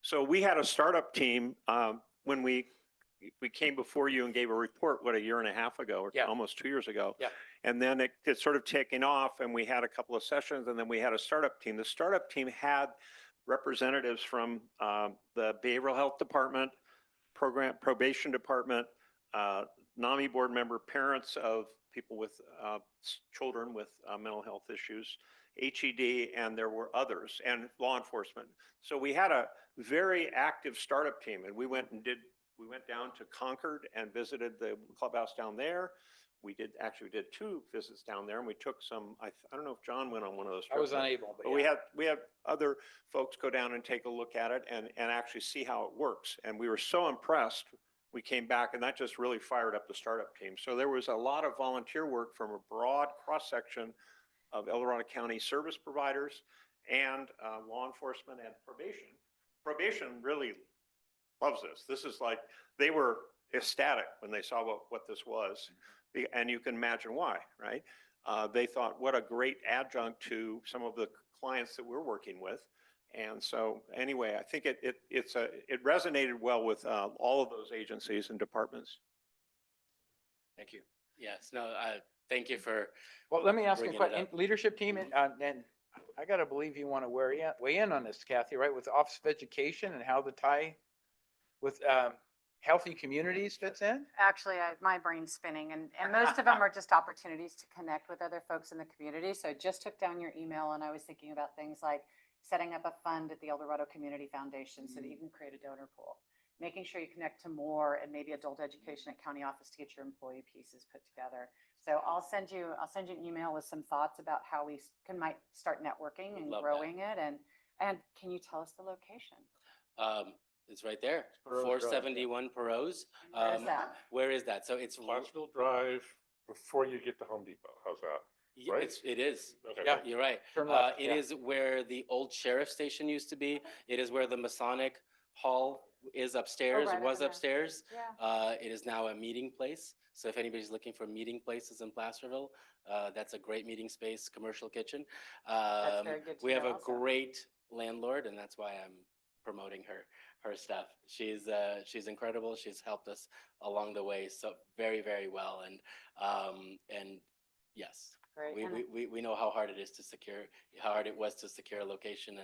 So we had a startup team when we came before you and gave a report, what, 1.5 years ago, or almost 2 years ago. Yeah. And then it sort of taken off, and we had a couple of sessions, and then we had a startup team. The startup team had representatives from the behavioral health department, probation department, NAMI board member, parents of people with children with mental health issues, HED, and there were others, and law enforcement. So we had a very active startup team, and we went down to Concord and visited the clubhouse down there. We did 2 visits down there, and we took some, I don't know if John went on one of those trips. I was unable, but yeah. we had other folks go down and take a look at it and actually see how it works. And we were so impressed, we came back, and that just really fired up the startup team. So there was a lot of volunteer work from a broad cross-section of El Dorado County service providers and law enforcement and probation. Probation really loves this. This is like, they were ecstatic when they saw what this was. And you can imagine why, right? They thought, what a great adjunct to some of the clients that we're working with. And so anyway, I think it resonated well with all of those agencies and departments. Thank you. Yes, no, thank you for. Well, let me ask you a bringing it question. up. Leadership team, and I gotta believe you want to weigh in on this, Kathy, right? With the Office of Education and how the tie with healthy communities fits in? Actually, my brain's spinning and most of them are just opportunities to connect with other folks in the community. So I just took down your email and I was thinking about things like setting up a fund at the El Dorado Community Foundation so that you can create a donor pool, making sure you connect to more and maybe adult education at county office to get your employee pieces put together. So I'll send you an email with some thoughts about how we might start networking and Love growing it. And can you tell us the location? It's right there, Perot's 471 Perot's. Where is that? Where is that? So it's Clarksville Drive before you get to Home Depot. How's that? Right? It is. Okay. Yeah. You're right. Turn left, It yeah. is where the old sheriff station used to be. It is where the Masonic Hall is upstairs, right was over there. upstairs. Yeah. It is now a meeting place. So if anybody's looking for meeting places in Placerville, that's a great meeting space, commercial kitchen. That's very good to We have know a also. great landlord, and that's why I'm promoting her stuff. She's incredible. She's helped us along the way so very, very well. And yes, Great. we know how hard it is to secure, how hard it was to secure a location.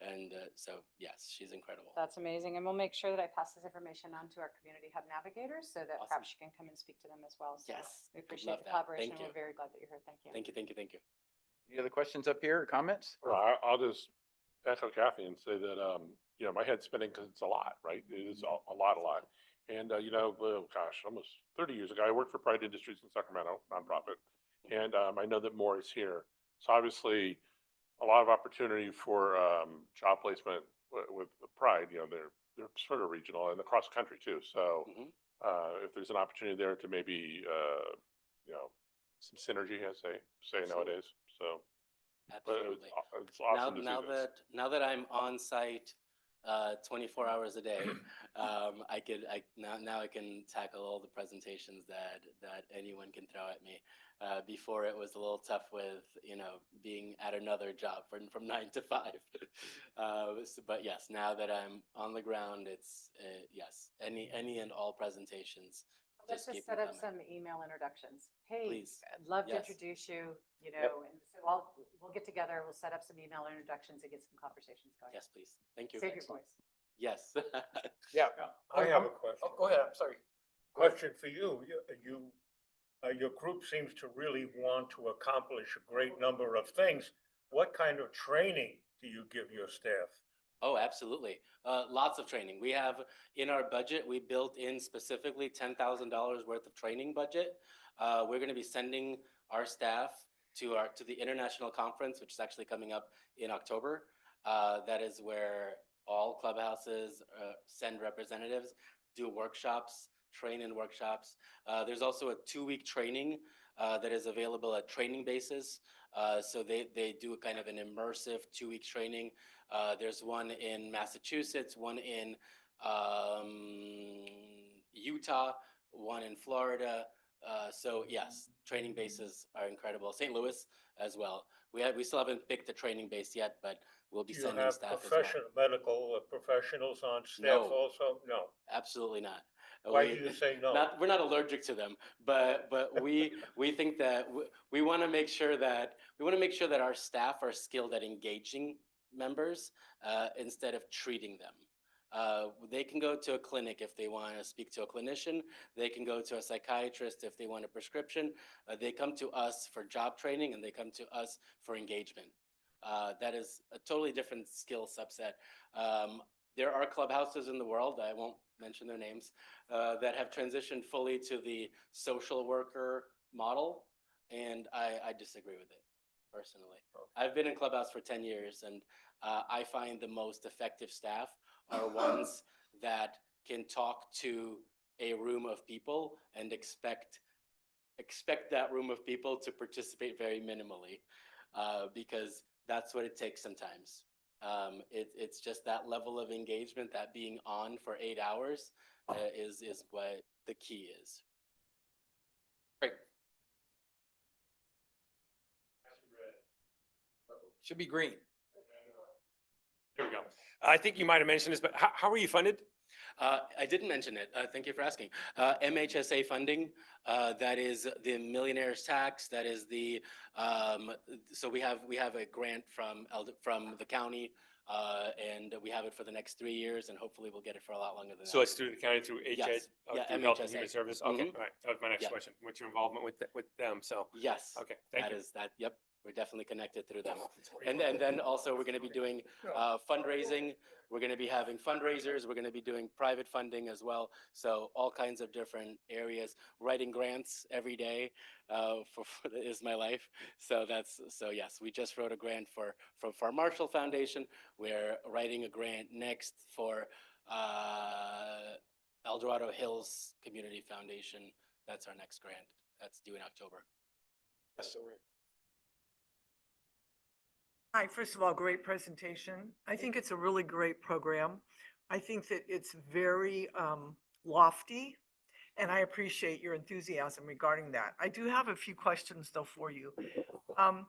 And so, yes, she's incredible. That's amazing. And we'll make sure that I pass this information on to our community hub navigators so that Awesome. perhaps you can come and speak to them as well. So Yes, we would appreciate love the that. collaboration. Thank you. We're very glad that you're here. Thank you. Thank you, thank you, thank you. Any other questions up here or comments? Well, I'll just echo Kathy and say that, my head's spinning because it's a lot, right? It is a lot. And, well, gosh, almost 30 years ago, I worked for Pride Industries in Sacramento, nonprofit. And I know that more is here. So obviously, a lot of opportunity for job placement with Pride. They're sort of regional and across the country too. So if there's an opportunity there to maybe, some synergy, as they say nowadays. So, but Absolutely. it's awesome to see this. Now that I'm on site 24 hours a day, I can tackle all the presentations that anyone can throw at me. Before it was a little tough with, being at another job from 9 to 5. But yes, now that I'm on the ground, it's, yes, any and all presentations. Let's just keep set them up coming. some email introductions. Hey, Please. I'd love to Yes. introduce you, Yep. and so we'll get together, we'll set up some email introductions and get some conversations going. Yes, please. Thank you. Save your voice. Yes. Yeah. I have a question. Oh, go ahead. I'm sorry. Question for you. Your group seems to really want to accomplish a great number of things. What kind of training do you give your staff? Oh, absolutely. Lots of training. We have in our budget, we built in specifically $10,000 worth of training budget. We're going to be sending our staff to the international conference, which is actually coming up in October. That is where all clubhouses send representatives, do workshops, train in workshops. There's also a 2-week training that is available at Training Bases. So they do a kind of an immersive 2-week training. There's one in Massachusetts, one in Utah, one in Florida. So yes, training bases are incredible. St. Louis as well. We still haven't picked the training base yet, but we'll be Do you sending have staff as well. medical professionals on staff No. also? No. Absolutely not. Why do you say no? We're not allergic to them, but we think that we want to make sure that our staff are skilled at engaging members instead of treating them. They can go to a clinic if they want to speak to a clinician. They can go to a psychiatrist if they want a prescription. They come to us for job training, and they come to us for engagement. That is a totally different skill subset. There are clubhouses in the world, I won't mention their names, that have transitioned fully to the social worker model, and I disagree with it, personally. I've been in Clubhouse for 10 years, and I find the most effective staff are ones that can talk to a room of people and expect that room of people to participate very minimally, because that's what it takes sometimes. It's just that level of engagement, that being on for 8 hours is what the key is. Great. Should be green. There we go. I think you might have mentioned this, but how are you funded? I didn't mention it. Thank you for asking. MHSA funding, that is the millionaire's tax. That is the, so we have a grant from the county, and we have it for the next 3 years, and hopefully we'll get it for a lot longer than that. So it's through the county, through HHS, Yes. Yeah, through Health and MHSA. Human Services? Okay, Mhm. all right. That was my next Yeah. question. What's your involvement with them? So, Yes. okay, thank you. Yep, we're definitely connected through them. And then also we're going to be doing fundraising. We're going to be having fundraisers. We're going to be doing private funding as well. So all kinds of different areas. Writing grants every day is my life. So yes, we just wrote a grant for Marshall Foundation. We're writing a grant next for El Dorado Hills Community Foundation. That's our next grant. That's due in October. Yes, so Hi, first of all, great presentation. I think it's a really great program. I think that it's very lofty, and I appreciate your enthusiasm regarding that. I do have a few questions though for you. Can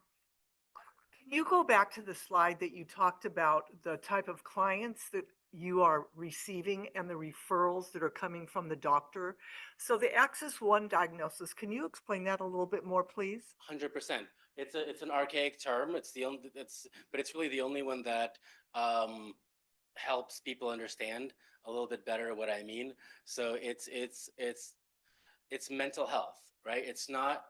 you go back to the slide that you talked about the type of clients that you are receiving and the referrals that are coming from the doctor? So the Axis 1 diagnosis, can you explain that a little bit more, please? 100%. It's an archaic term. But it's really the only one that helps people understand a little bit better what I mean. So it's mental health, right? It is not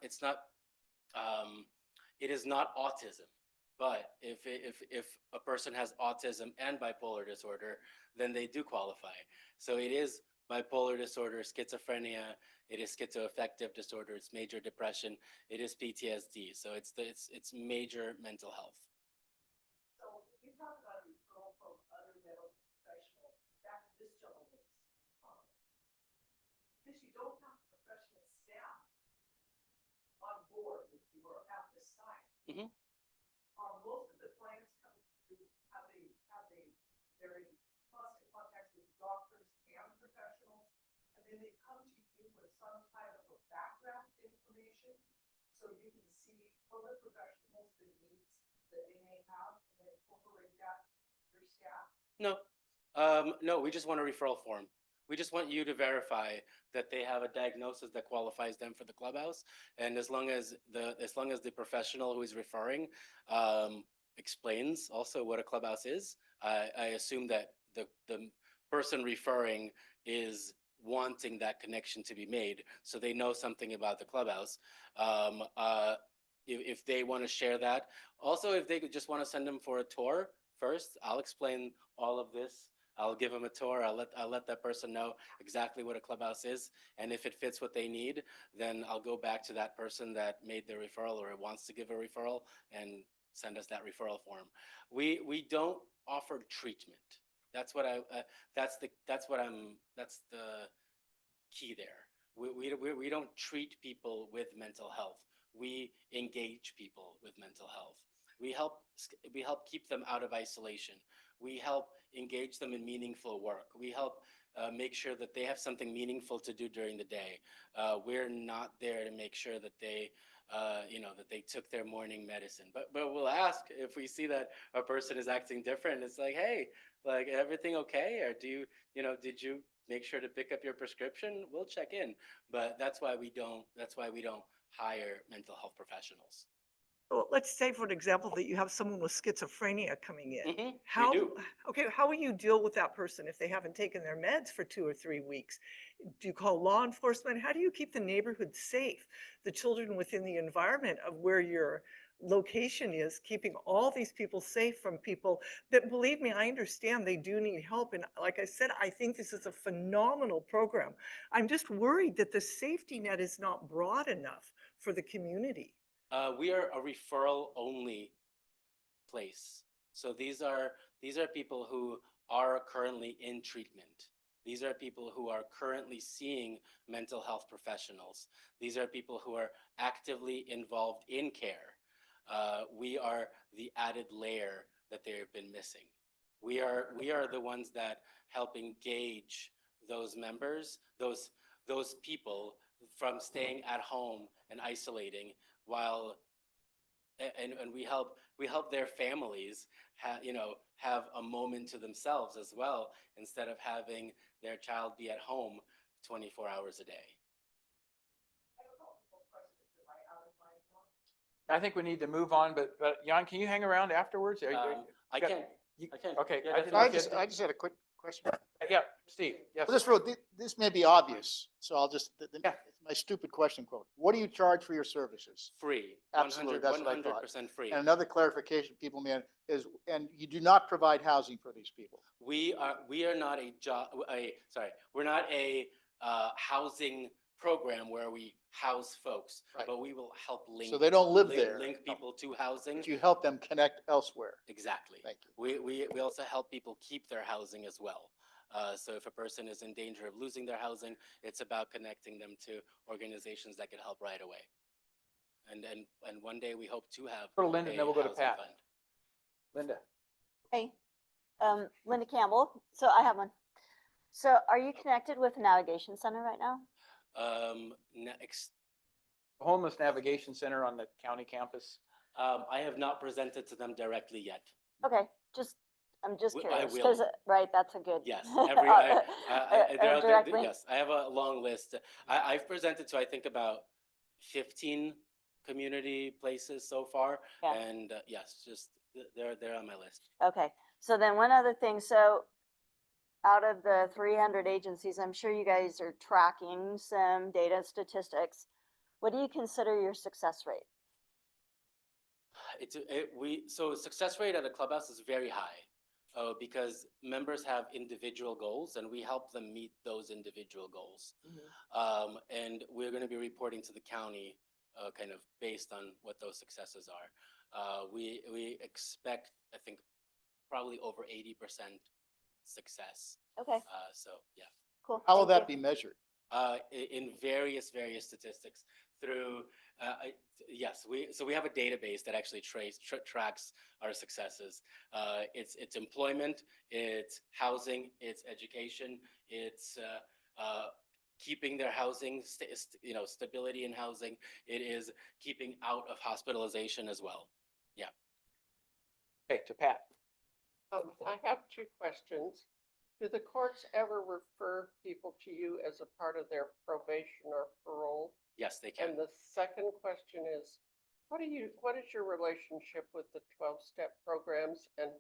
autism. But if a person has autism and bipolar disorder, then they do qualify. So it is bipolar disorder, schizophrenia, it is schizoaffective disorder, it's major depression, it is PTSD. So it's major mental health. So you talked about a referral from other medical professionals. Back to this gentleman's comment. Because you don't have professional staff on board if you are at this site. Mm-hmm. Most of the clients coming through have very constant contacts with doctors and professionals, and then they come to you with some type of a background information, so you can see other professionals, the needs that they may have, and then incorporate that with your staff. No, we just want a referral form. We just want you to verify that they have a diagnosis that qualifies them for the clubhouse. And as long as the professional who is referring explains also what a clubhouse is, I assume that the person referring is wanting that connection to be made, so they know something about the clubhouse. If they want to share that, also if they just want to send them for a tour first, I'll explain all of this. I'll give them a tour. I'll let that person know exactly what a clubhouse is, and if it fits what they need, then I'll go back to that person that made the referral or wants to give a referral and send us that referral form. We don't offer treatment. That's the key there. We don't treat people with mental health. We engage people with mental health. We help keep them out of isolation. We help engage them in meaningful work. We help make sure that they have something meaningful to do during the day. We're not there to make sure that they took their morning medicine. But we'll ask if we see that a person is acting different. It's like, hey, like, everything okay? Or did you make sure to pick up your prescription? We'll check in. But that's why we don't hire mental health professionals. Well, let's say, for an example, that you have someone with schizophrenia coming in. Mm-hmm. How, We do. okay, how will you deal with that person if they haven't taken their meds for 2 or 3 weeks? Do you call law enforcement? How do you keep the neighborhood safe? The children within the environment of where your location is, keeping all these people safe from people that, believe me, I understand they do need help. And like I said, I think this is a phenomenal program. I'm just worried that the safety net is not broad enough for the community. We are a referral only place. So these are people who are currently in treatment. These are people who are currently seeing mental health professionals. These are people who are actively involved in care. We are the added layer that they have been missing. We are the ones that help engage those members, those people from staying at home and isolating while and we help their families have a moment to themselves as well, instead of having their child be at home 24 hours a day. I think we need to move on, but Jan, can you hang around afterwards? I can. Okay. Yeah, I didn't I know if you just, had- I just had a quick question. Yeah, Steve, yes. Well, this may be obvious, so I'll just, Yeah. it's my stupid question quote. What do you charge for your services? Free. Absolutely, that's what I thought. 100% free. And another clarification people may, is, and you do not provide housing for these people. We are not we're not a housing program where we house folks, Right. but we will help link. So they don't live there. Link people to housing. But you help them connect elsewhere. Exactly. Thank you. We also help people keep their housing as well. So if a person is in danger of losing their housing, it's about connecting them to organizations that can help right away. And one day we hope to have Go to Linda, and then we'll go to housing Pat. fund. Linda. Hey, Linda Campbell. So I have one. So are you connected with the Navigation Center right now? Homeless Navigation Center on the county campus. I have not presented to them directly yet. Okay, I'm just I curious, will. because, right, that's a good. Yes, they're out there. Directly? Yes, I have a long list. I've presented to, I think, about 15 community places so far. Yeah. And yes, just they're on my list. Okay, so then one other thing, so out of the 300 agencies, I'm sure you guys are tracking some data statistics. What do you consider your success rate? So success rate at a clubhouse is very high. Because members have individual goals and we help them meet those individual goals. And we're going to be reporting to the county kind of based on what those successes are. We expect, I think, probably over 80% success. Okay. So yeah. Cool. How will Thank that you. be measured? In various statistics through, yes, we have a database that actually tracks our successes. It's employment, it's housing, it's education, it's keeping their housing, stability in housing. It is keeping out of hospitalization as well. Yeah. Okay, to Pat. I have two questions. Do the courts ever refer people to you as a part of their probation or parole? Yes, they can. And the second question is, what is your relationship with the 12-step programs? And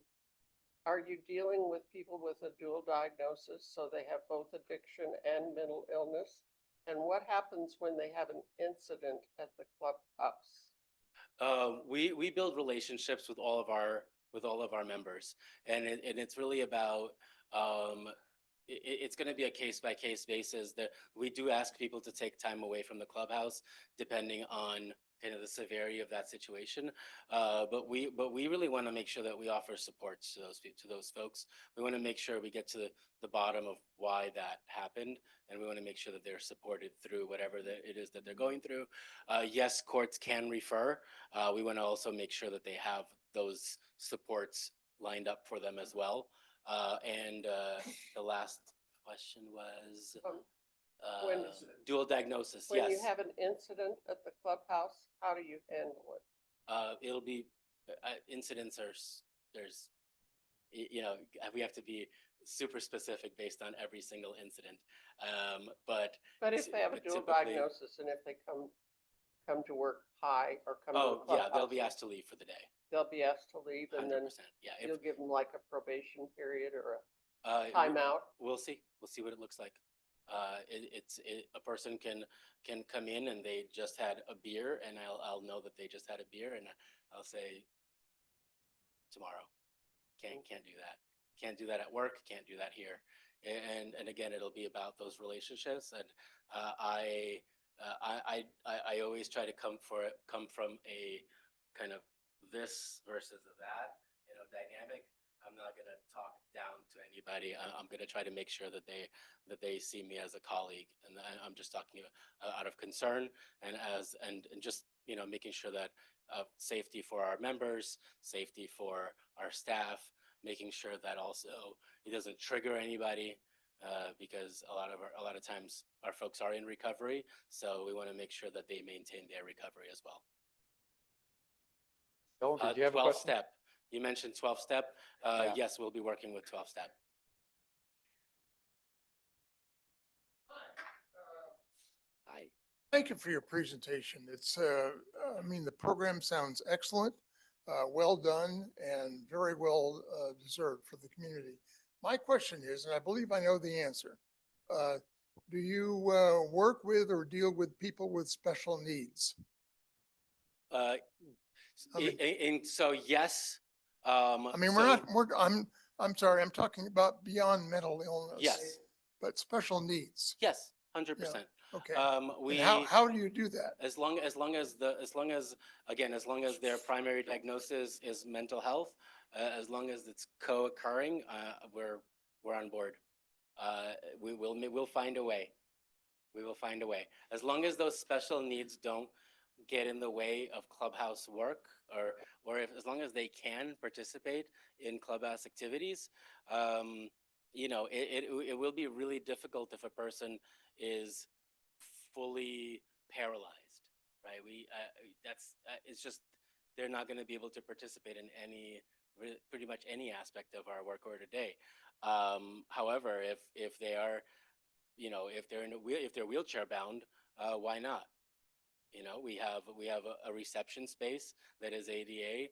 are you dealing with people with a dual diagnosis, so they have both addiction and mental illness? And what happens when they have an incident at the clubhouse? We build relationships with all of our members, and it's really about it's going to be a case-by-case basis. That we do ask people to take time away from the clubhouse, depending on kind of the severity of that situation. But we really want to make sure that we offer support to those folks. We want to make sure we get to the bottom of why that happened, and we want to make sure that they're supported through whatever it is that they're going through. Yes, courts can refer. We want to also make sure that they have those supports lined up for them as well. And the last question was dual diagnosis. When Yes. you have an incident at the clubhouse, how do you handle it? It'll be incidents we have to be super specific based on every single incident. But if they have a dual typically- diagnosis and if they come to work high or come to the Oh, clubhouse, yeah, they'll be asked to leave for the day. they'll be asked to leave, and then 100%. Yeah. you'll give them like a probation period or a Uh, timeout. We'll see. We'll see what it looks like. A person can come in and they just had a beer, and I'll know that they just had a beer, and I'll say tomorrow, can't do that. Can't do that at work. Can't do that here. And again, it'll be about those relationships. And I always try to come from a kind of this versus that, dynamic. I'm not going to talk down to anybody. I'm going to try to make sure that they see me as a colleague, and I'm just talking out of concern and just making sure that safety for our members, safety for our staff, making sure that also it doesn't trigger anybody, because a lot of times our folks are in recovery, so we want to make sure that they maintain their recovery as well. Bill, did you have a question? 12-step. You mentioned 12-step. Yeah. Yes, we'll be working with 12-step. Hi. Thank you for your presentation. It's, I mean, the program sounds excellent, well done, and very well deserved for the community. My question is, and I believe I know the answer, do you work with or deal with people with special needs? Uh, I mean- and so yes. I mean, I'm sorry, I'm talking about beyond mental illness. Yes. But special needs. Yes, 100%. Okay. We And how do you do that? as long as their primary diagnosis is mental health, as long as it's co-occurring, we're on board. We'll find a way. We will find a way. As long as those special needs don't get in the way of Clubhouse work, or as long as they can participate in Clubhouse activities, it will be really difficult if a person is fully paralyzed, right? It's just, they're not going to be able to participate in pretty much any aspect of our work order day. However, if they are, if they're wheelchair bound, why not? We have a reception space that is ADA.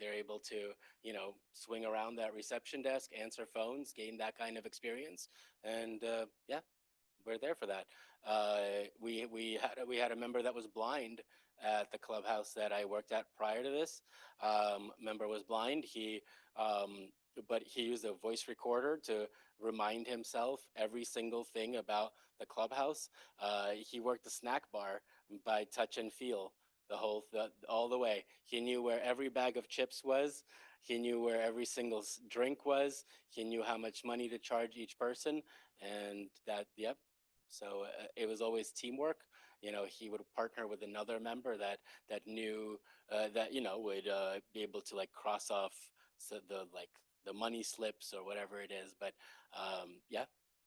They're able to, swing around that reception desk, answer phones, gain that kind of experience. And yeah, we're there for that. We had a member that was blind at the clubhouse that I worked at prior to this. Member was blind. But he used a voice recorder to remind himself every single thing about the clubhouse. He worked the snack bar by touch and feel all the way. He knew where every bag of chips was. He knew where every single drink was. He knew how much money to charge each person, and yep. So it was always teamwork. He would partner with another member that knew that would be able to cross off the money slips or whatever it is. But yeah,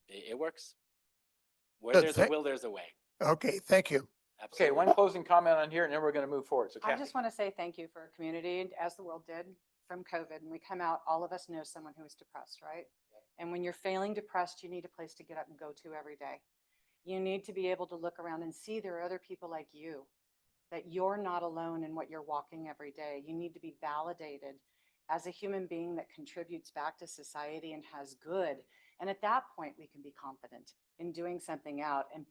it works. Where there's a will, there's a way. Okay, thank you. Okay, one closing comment on here, and then we're going to move forward. So I Kathy. just want to say thank you for our community, as the world did from COVID. And we come out, all of us know someone who is depressed, right? And when you're feeling depressed, you need a place to get up and go to every day. You need to be able to look around and see there are other people like you, that you're not alone in what you're walking every day. You need to be validated as a human being that contributes back to society and has good. And at that point, we can be confident in doing something out and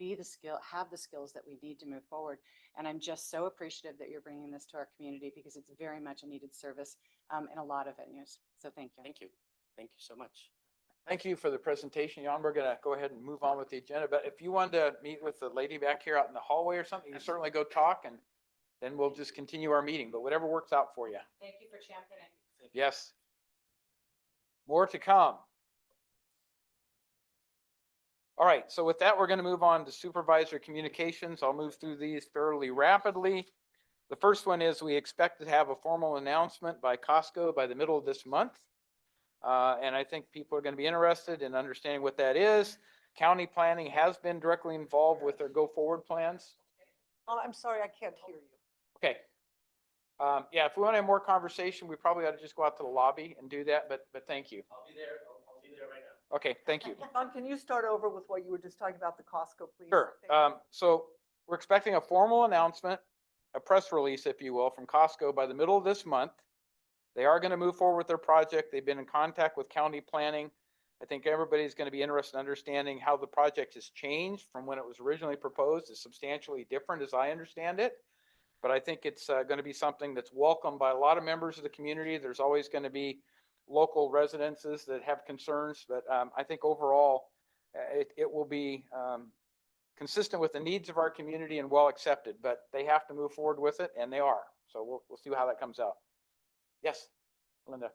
have the skills that we need to move forward. And I'm just so appreciative that you're bringing this to our community, because it's very much a needed service in a lot of venues. So thank you. Thank you. Thank you so much. Thank you for the presentation, Jan. We're going to go ahead and move on with the agenda. But if you want to meet with the lady back here out in the hallway or something, you can certainly go talk, and then we'll just continue our meeting. But whatever works out for you. Thank you for championing. Yes. More to come. All right, so with that, we're going to move on to supervisor communications. I'll move through these fairly rapidly. The first one is we expect to have a formal announcement by Costco by the middle of this month. And I think people are going to be interested in understanding what that is. County planning has been directly involved with their go forward plans. Oh, I'm sorry, I can't hear you. Okay. Yeah, if we want to have more conversation, we probably ought to just go out to the lobby and do that, but thank you. I'll be there right now. Okay, thank you. Can you start over with what you were just talking about, the Costco, please? Sure. So we're expecting a formal announcement, a press release, if you will, from Costco by the middle of this month. They are going to move forward with their project. They've been in contact with county planning. I think everybody's going to be interested in understanding how the project has changed from when it was originally proposed. It's substantially different as I understand it. But I think it's going to be something that's welcomed by a lot of members of the community. There's always going to be local residences that have concerns, but I think overall it will be consistent with the needs of our community and well accepted. But they have to move forward with it, and they are. So we'll see how that comes out. Yes, Linda.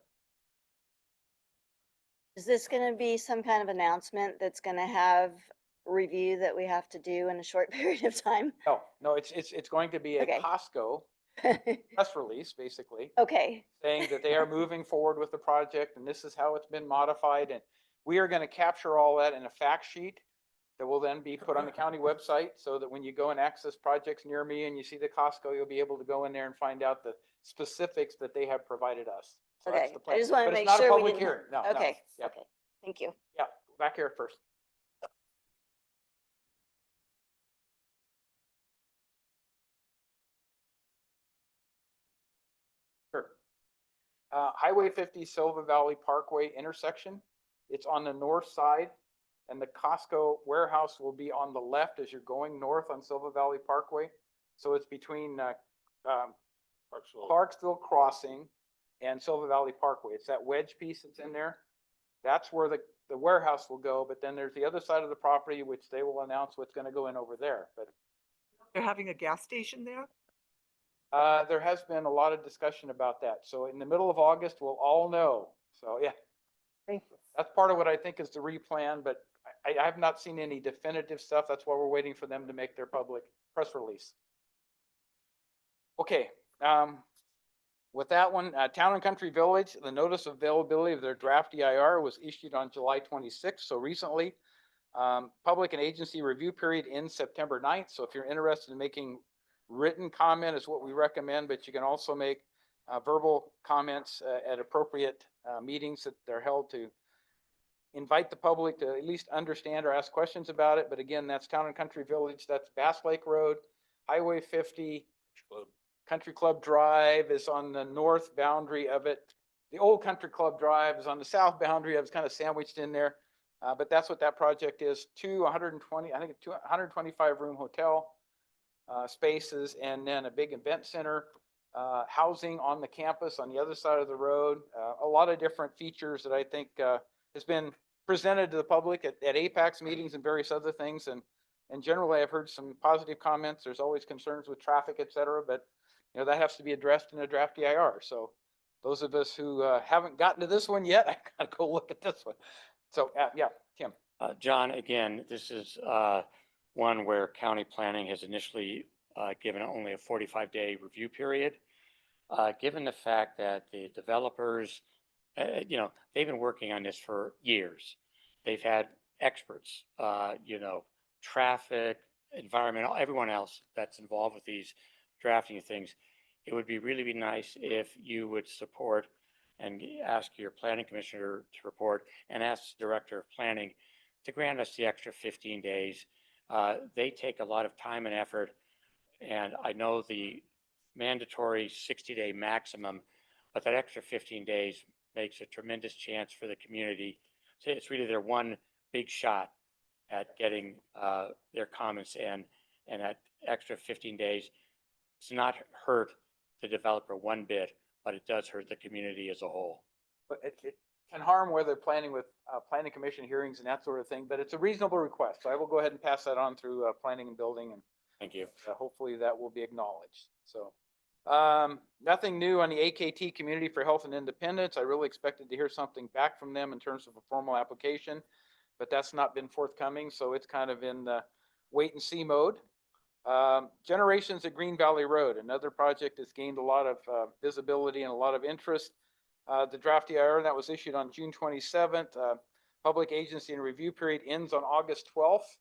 Is this going to be some kind of announcement that's going to have review that we have to do in a short period of time? No, it's going to be a Okay. Costco press release, basically, Okay. saying that they are moving forward with the project and this is how it's been modified. And we are going to capture all that in a fact sheet that will then be put on the county website so that when you go and access projects near me and you see the Costco, you'll be able to go in there and find out the specifics that they have provided us. So that's Okay, the plan. I just want to But it's make not a sure we public didn't. hearing. No, no. Okay, Yeah. okay, thank you. Yeah, back here first. Sure. Highway 50 Silva Valley Parkway intersection. It's on the north side, and the Costco warehouse will be on the left as you're going north on Silva Valley Parkway. So it's between Clarksville Crossing and Silva Valley Parkway. It's that wedge piece that's in there. That's where the warehouse will go, but then there's the other side of the property, which they will announce what's going to go in over there. But They're having a gas station there? there has been a lot of discussion about that. So in the middle of August, we'll all know. So yeah, that's part of what I think is the replan, but I have not seen any definitive stuff. That's why we're waiting for them to make their public press release. Okay. With that one, Town and Country Village, the notice of availability of their draft EIR was issued on July 26th, so recently. Public and agency review period ends September 9th, so if you're interested in making written comment is what we recommend, but you can also make verbal comments at appropriate meetings that they're held to invite the public to at least understand or ask questions about it. But again, that's Town and Country Village, that's Bass Lake Road, Highway 50, Country Club Drive is on the north boundary of it. The old Country Club Drive is on the south boundary of it. It's kind of sandwiched in there. But that's what that project is. 120, I think 125 room hotel spaces, and then a big event center, housing on the campus on the other side of the road. A lot of different features that I think has been presented to the public at APAC's meetings and various other things. And generally, I've heard some positive comments. There's always concerns with traffic, et cetera, but that has to be addressed in a draft EIR. So those of us who haven't gotten to this one yet, I gotta go look at this one. So yeah, Tim. John, again, this is one where county planning has initially given only a 45-day review period. Given the fact that the developers, they've been working on this for years. They've had experts, traffic, environmental, everyone else that's involved with these drafting things. It would really be nice if you would support and ask your planning commissioner to report and ask the director of planning to grant us the extra 15 days. They take a lot of time and effort, and I know the mandatory 60-day maximum, but that extra 15 days makes a tremendous chance for the community. So it's really their one big shot at getting their comments in, and that extra 15 days does not hurt the developer one bit, but it does hurt the community as a whole. But it can harm where they're planning with planning commission hearings and that sort of thing, but it's a reasonable request. So I will go ahead and pass that on through planning and building, and thank you. Hopefully that will be acknowledged. So nothing new on the AKT Community for Health and Independence. I really expected to hear something back from them in terms of a formal application, but that's not been forthcoming. So it's kind of in the wait and see mode. Generations at Green Valley Road, another project that's gained a lot of visibility and a lot of interest. The draft EIR that was issued on June 27th. Public agency and review period ends on August 12th.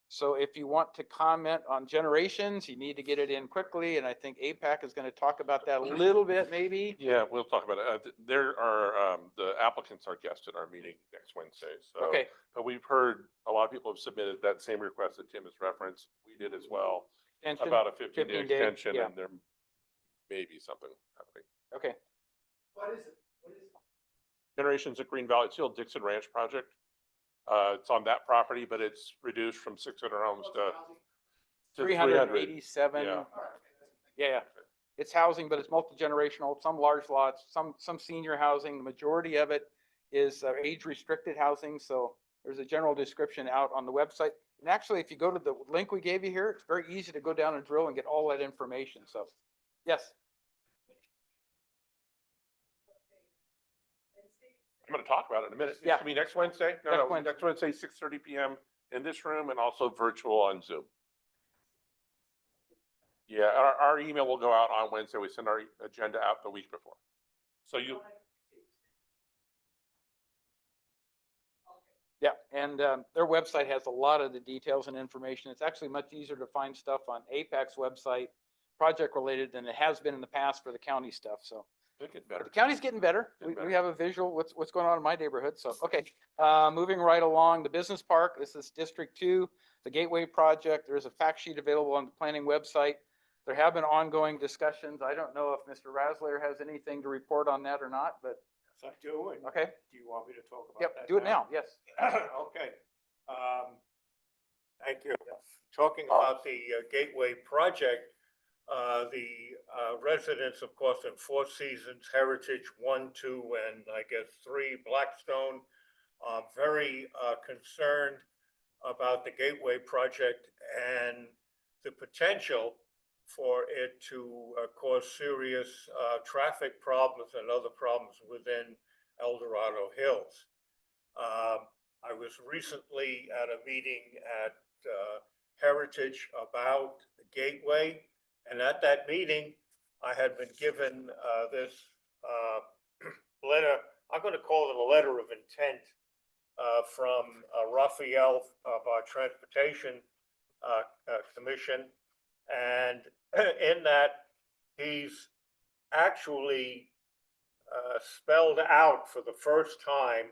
So if you want to comment on generations, you need to get it in quickly. And I think APAC is going to talk about that a little bit, maybe. Yeah, we'll talk about it. There are, the applicants are guests at our meeting next Wednesday. So, okay. But we've heard a lot of people have submitted that same request that Tim has referenced. We did as well. Extension, about a 15-day 15-day, extension, yeah. and there may be something happening. Okay. What is it? Generations at Green Valley, it's the old Dixon Ranch project. It's on that property, but it's reduced from 600 homes to 387. Yeah. Yeah. It's housing, but it's multi-generational, some large lots, some senior housing. The majority of it is age restricted housing. So there's a general description out on the website. And actually, if you go to the link we gave you here, it's very easy to go down and drill and get all that information. So, yes. I'm going to talk about it in a minute. Yeah. It's going to be next Wednesday. Next Wednesday, 6:30 p.m. in this room, and also virtual on Zoom. Yeah, our email will go out on Wednesday. We send our agenda out the week before. So you. Yeah, And their website has a lot of the details and information. It's actually much easier to find stuff on APAC's website, project related, than it has been in the past for the county stuff. So They get better. the county's getting better. Getting better. We have a visual, what's going on in my neighborhood. So, okay. Moving right along, the business park. This is District 2, the Gateway Project. There's a fact sheet available on the planning website. There have been ongoing discussions. I don't know if Mr. Razzler has anything to report on that or not, but Yes, I do. And okay. do you want me to talk about Yep, that? do it now. Yes. Okay. Thank you. Talking about the Gateway project, the residents, of course, in Four Seasons, Heritage 1, 2, and I guess 3, Blackstone, are very concerned about the Gateway project and the potential for it to cause serious traffic problems and other problems within El Dorado Hills. I was recently at a meeting at Heritage about the Gateway, and at that meeting, I had been given this letter. I'm going to call it a letter of intent from Raphael of our Transportation Commission, and in that he's actually spelled out for the first time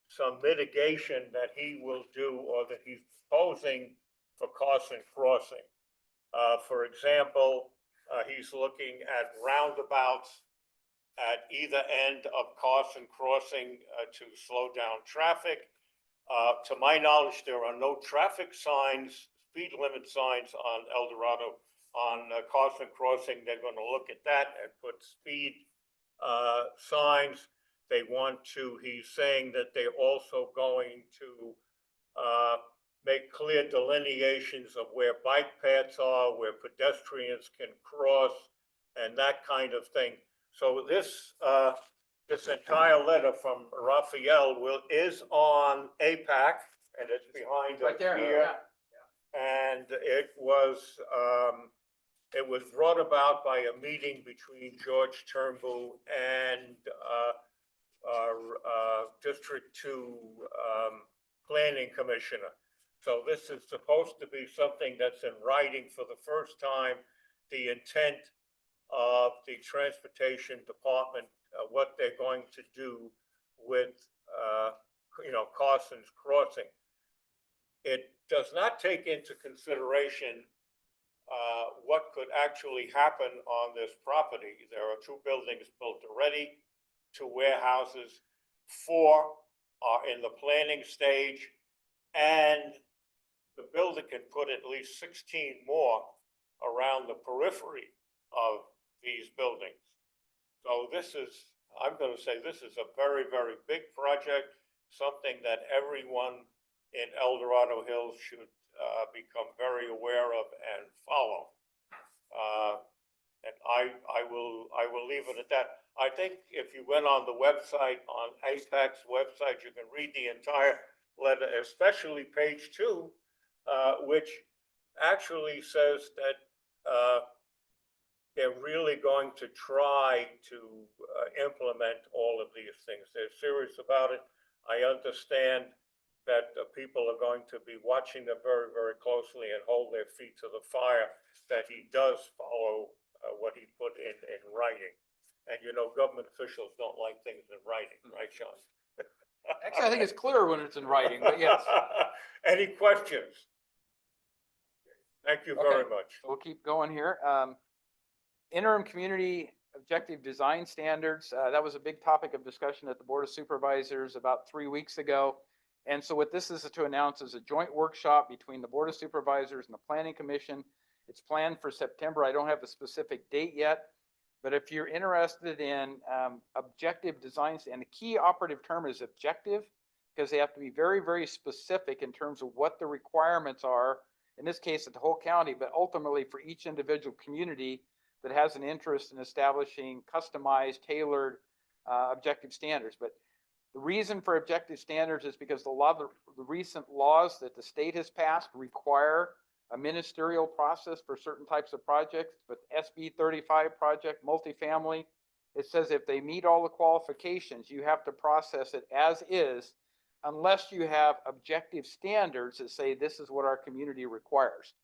some mitigation that he will do or that he's proposing for Carson Crossing. For example, he's looking at roundabouts at either end of Carson Crossing to slow down traffic. To my knowledge, there are no traffic signs, speed limit signs on El Dorado on Carson Crossing. They're going to look at that and put speed signs. They want to, he's saying that they're also going to make clear delineations of where bike paths are, where pedestrians can cross, and that kind of thing. So this this entire letter from Raphael is on APAC, and it's behind Right us there. here. Yeah. And it was brought about by a meeting between George Turnbull and our District 2 Planning Commissioner. So this is supposed to be something that's in writing for the first time, the intent of the Transportation Department, what they're going to do with, Carson's Crossing. It does not take into consideration what could actually happen on this property. There are 2 buildings built already, 2 warehouses, 4 are in the planning stage, and the builder can put at least 16 more around the periphery of these buildings. So this is, I'm going to say this is a very, very big project, something that everyone in El Dorado Hills should become very aware of and follow. And I will leave it at that. I think if you went on the website, on APAC's website, you can read the entire letter, especially page 2, which actually says that they're really going to try to implement all of these things. They're serious about it. I understand that people are going to be watching them very, very closely and hold their feet to the fire that he does follow what he put in writing. And government officials don't like things in writing, right, Sean? Actually, I think it's clear when it's in writing, but yes. Any questions? Thank you very much. We'll keep going here. Interim community objective design standards. That was a big topic of discussion at the Board of Supervisors about 3 weeks ago. And so what this is to announce is a joint workshop between the Board of Supervisors and the Planning Commission. It's planned for September. I don't have a specific date yet, but if you're interested in objective designs, and the key operative term is objective, because they have to be very, very specific in terms of what the requirements are, in this case at the whole county, but ultimately for each individual community that has an interest in establishing customized, tailored objective standards. But the reason for objective standards is because a lot of the recent laws that the state has passed require a ministerial process for certain types of projects. But SB 35 project, multifamily, it says if they meet all the qualifications, you have to process it as is unless you have objective standards that say this is what our community requires.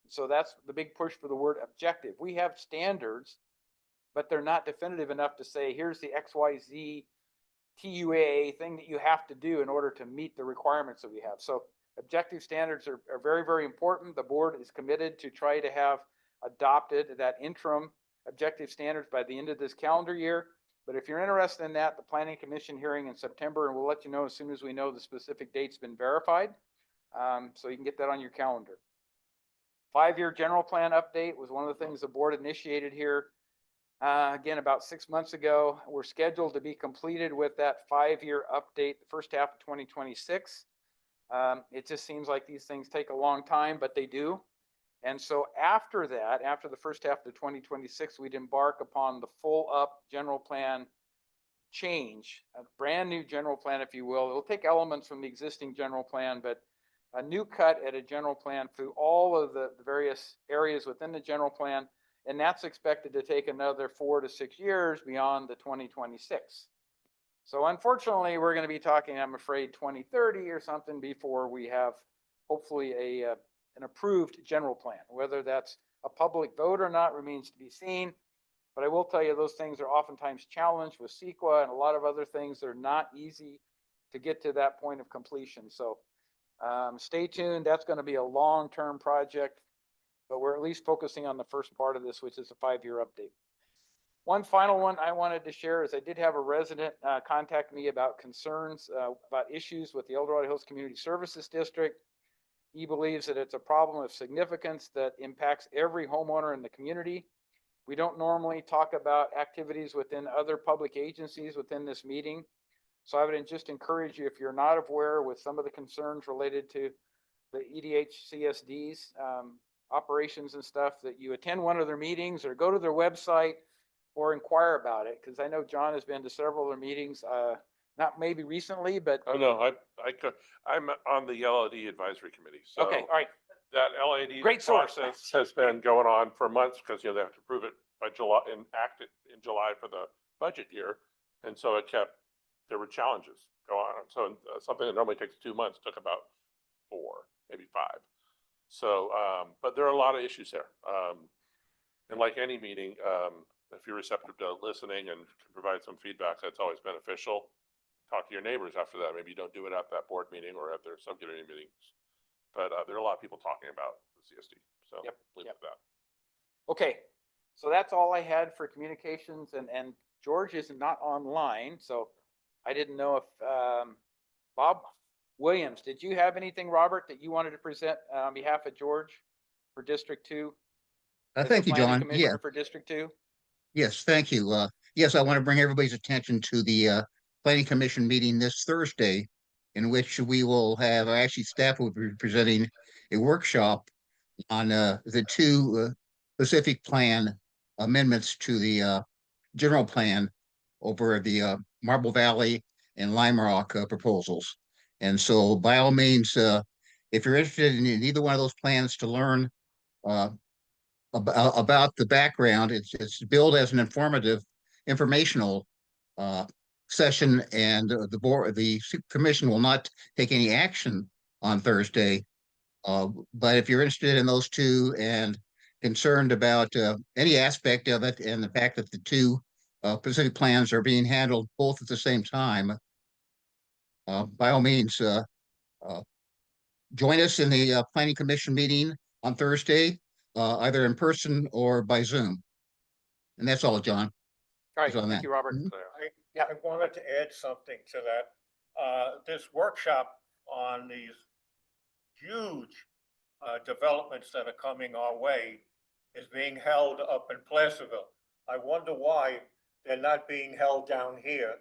So that's the big push for the word objective. We have standards, but they're not definitive enough to say, here's the XYZ TUA thing that you have to do in order to meet the requirements that we have. So objective standards are very, very important. The board is committed to try to have adopted that interim objective standards by the end of this calendar year. But if you're interested in that, the Planning Commission hearing in September, and we'll let you know as soon as we know the specific date's been verified. So you can get that on your calendar. 5-year general plan update was one of the things the board initiated here. Again, about 6 months ago. We're scheduled to be completed with that 5-year update the first half of 2026. It just seems like these things take a long time, but they do. And so after that, after the first half of 2026, we'd embark upon the full up general plan change, a brand new general plan, if you will. It'll take elements from the existing general plan, but a new cut at a general plan through all of the various areas within the general plan. And that's expected to take another 4 to 6 years beyond the 2026. So unfortunately, we're going to be talking, I'm afraid, 2030 or something before we have hopefully an approved general plan. Whether that's a public vote or not remains to be seen. But I will tell you, those things are oftentimes challenged with CEQA and a lot of other things. They're not easy to get to that point of completion. So stay tuned. That's going to be a long-term project, but we're at least focusing on the first part of this, which is a 5-year update. One final one I wanted to share is I did have a resident contact me about concerns about issues with the El Dorado Hills Community Services District. He believes that it's a problem of significance that impacts every homeowner in the community. We don't normally talk about activities within other public agencies within this meeting. So I would just encourage you, if you're not aware with some of the concerns related to the EDHCSD's operations and stuff, that you attend one of their meetings or go to their website or inquire about it. Because I know John has been to several of their meetings, not maybe recently, but. Oh, no, I'm on the LOD advisory committee. So okay, all right. That LAD Great source. process has been going on for months because, they have to approve it by July and act it in July for the budget year. And so there were challenges go on. So something that normally takes 2 months took about 4, maybe 5. So, but there are a lot of issues there. And like any meeting, if you're receptive to listening and can provide some feedback, that's always beneficial. Talk to your neighbors after that. Maybe you don't do it at that board meeting or at their subcommittee meetings. But there are a lot of people talking about the CSD. So leave it at that. Okay, so that's all I had for communications, and George is not online, so I didn't know if Bob Williams, did you have anything, Robert, that you wanted to present on behalf of George for District 2? Thank you, John. Commissioner for District 2? Yes, thank you. Yes, I want to bring everybody's attention to the Planning Commission meeting this Thursday, in which we will have, actually staff will be presenting a workshop on the 2 specific plan amendments to the general plan over the Marble Valley and Lime Rock proposals. And so by all means, if you're interested in either one of those plans to learn about the background, it's billed as an informational session, and the commission will not take any action on Thursday. But if you're interested in those 2 and concerned about any aspect of it and the fact that the 2 specific plans are being handled both at the same time, by all means, join us in the Planning Commission meeting on Thursday, either in person or by Zoom. And that's all, John. All right, thank you, Robert. I wanted to add something to that. This workshop on these huge developments that are coming our way is being held up in Placerville. I wonder why they're not being held down here,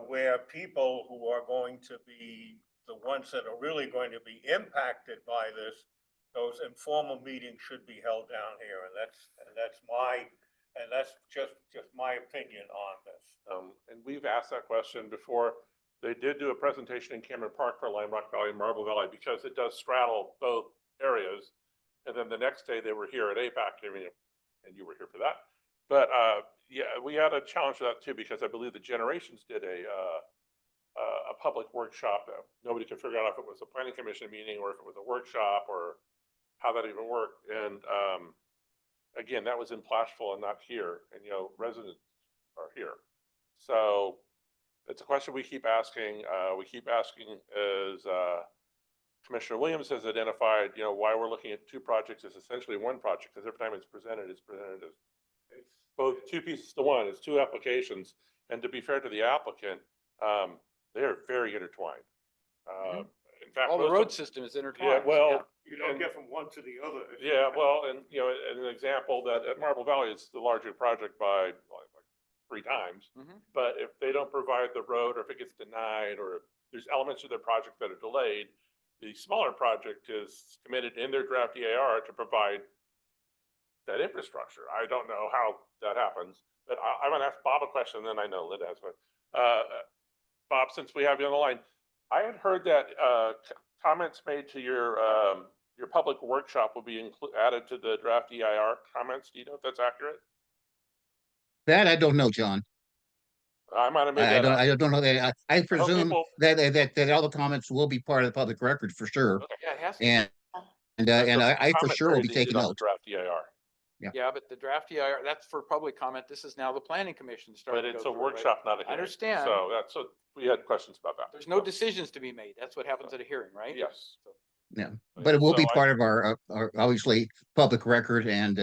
where people who are going to be the ones that are really going to be impacted by this, those informal meetings should be held down here. And that's just my opinion on this. And we've asked that question before. They did do a presentation in Cameron Park for Lime Rock Valley and Marble Valley because it does straddle both areas. And then the next day they were here at APAC, and you were here for that. But yeah, we had a challenge with that too, because I believe the Generations did a a public workshop. Nobody could figure out if it was a planning commission meeting or if it was a workshop or how that even worked. And again, that was in Plashville and not here. And, you know, residents are here. So it's a question we keep asking. We keep asking as Commissioner Williams has identified, you know, why we're looking at two projects is essentially one project, because every time it's presented as both two pieces to one. It's two applications. And to be fair to the applicant, they are very intertwined. In fact, All the most road of- system is intertwined. Yeah, well, yeah. You don't get from one to the other. yeah, well, and you know, an example that at Marble Valley is the larger project by like 3 times. But if they don't provide the road, or if it gets denied, or if there's elements of their project that are delayed, the smaller project is committed in their draft EAR to provide that infrastructure. I don't know how that happens, but I'm gonna ask Bob a question, then I know Linda has one. Bob, since we have you on the line, I had heard that comments made to your public workshop will be added to the draft EIR comments. Do you know if that's accurate? That I don't know, John. I might have made that up. I don't know that. I presume people- that all the comments will be part of the public record for sure. Yeah, it has to be. And I for sure will Commentary be they taking did on the note. draft EIR. Yeah, but the draft EIR, that's for public comment. This is now the planning commission starting But to go it's a through it, right? workshop, not a I hearing. understand. So that's what, we had questions about that. There's no decisions to be made. That's what happens at a hearing, right? Yes. Yeah, but it will be So part of our obviously public record, and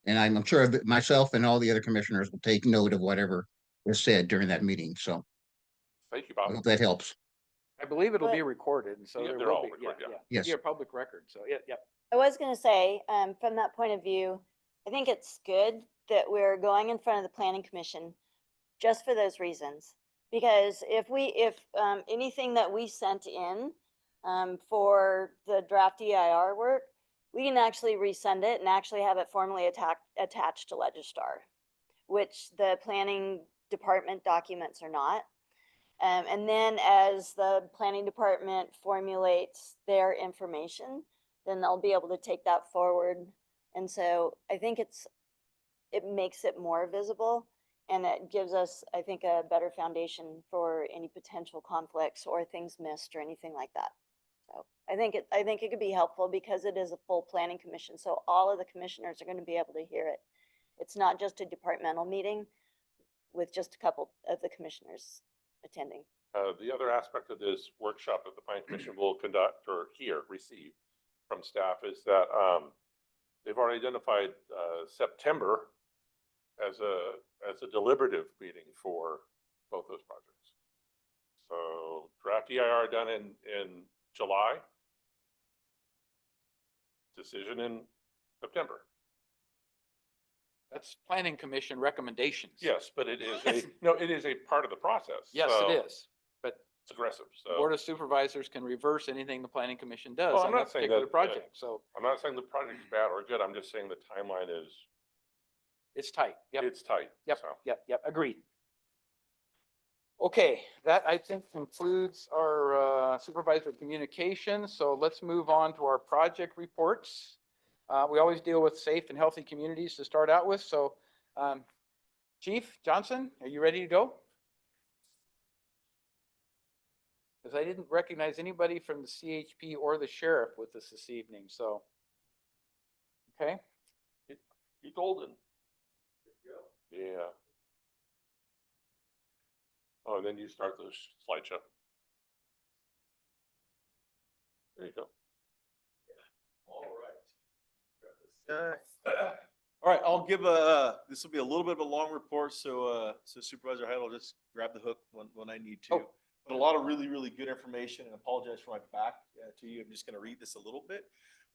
I'm sure that myself and all the other commissioners will take note of whatever is said during that meeting. So Thank you, I Bob. hope that helps. I believe it'll be But- recorded, and so Yeah, there they're will all be, recorded, yeah. Yes. Be a public record, so, yeah. I was gonna say, from that point of view, I think it's good that we're going in front of the planning commission just for those reasons. Because if anything that we sent in, for the draft EIR work, we can actually resend it and actually have it formally attached to Legistar, which the planning department documents are not. And then as the planning department formulates their information, then they'll be able to take that forward. And so I think it makes it more visible, and it gives us, I think, a better foundation for any potential conflicts or things missed or anything like that. So I think it could be helpful because it is a full planning commission. So all of the commissioners are going to be able to hear it. It's not just a departmental meeting with just a couple of the commissioners attending. The other aspect of this workshop that the planning commission will conduct or receive from staff is that they've already identified September as a deliberative meeting for both those projects. So draft EIR done in July, decision in September. That's planning commission recommendations. Yes, but it is it is a part of the process. Yes, So it is, but it's aggressive. the So Board of Supervisors can reverse anything the planning commission does Well, I'm on not that saying particular that, project, so I'm not saying the project's bad or good. I'm just saying the timeline is it's tight. Yep, it's tight. yep, So. yep, agreed. Okay, that I think concludes our supervisor communications, so let's move on to our project reports. We always deal with safe and healthy communities to start out with, so Chief Johnson, are you ready to go? Because I didn't recognize anybody from the CHP or the sheriff with us this evening, so. Okay. You golden. Yeah. Oh, and then you start the slideshow. There you go. All right, I'll give this will be a little bit of a long report, so Supervisor Heidel, just grab the hook when I need to. But a lot of really, really good information, and I apologize for my back to you. I'm just gonna read this a little bit.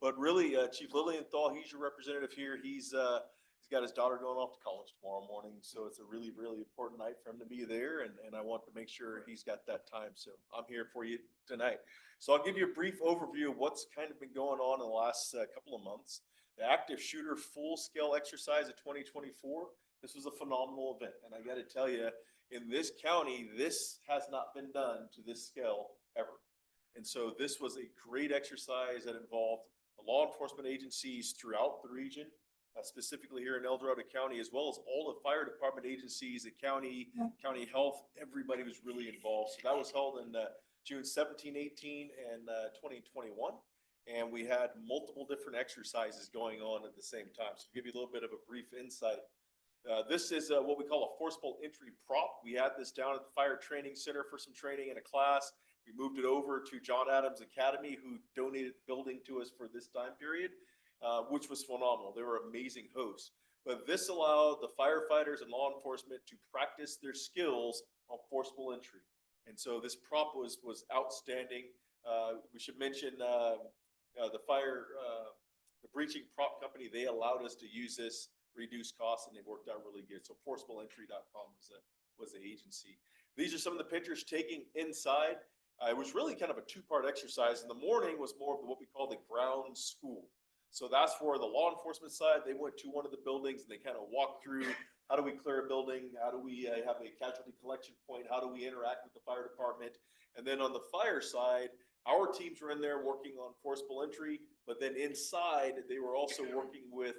But really, Chief Lilienthal, he's your representative here. He's got his daughter going off to college tomorrow morning, so it's a really, really important night for him to be there, and I want to make sure he's got that time. So I'm here for you tonight. So I'll give you a brief overview of what's kind of been going on in the last couple of months. The active shooter full-scale exercise of 2024, this was a phenomenal event. And I got to tell you, in this county, this has not been done to this scale ever. And so this was a great exercise that involved the law enforcement agencies throughout the region, specifically here in El Dorado County, as well as all the fire department agencies, the county, county health, everybody was really involved. So that was held in June 17, 18, and 2021. And we had multiple different exercises going on at the same time. So to give you a little bit of a brief insight, this is what we call a forcible entry prop. We had this down at the Fire Training Center for some training in a class. We moved it over to John Adams Academy, who donated the building to us for this time period, which was phenomenal. They were amazing hosts. But this allowed the firefighters and law enforcement to practice their skills on forcible entry. And so this prop was outstanding. We should mention the breaching prop company, they allowed us to use this, reduce costs, and they worked out really good. So forcibleentry.com was the agency. These are some of the pictures taken inside. It was really kind of a two-part exercise. In the morning was more of what we call the ground school. So that's for the law enforcement side. They went to one of the buildings and they kind of walked through, how do we clear a building? How do we have a casualty collection point? How do we interact with the fire department? And then on the fire side, our teams were in there working on forcible entry, but then inside they were also working with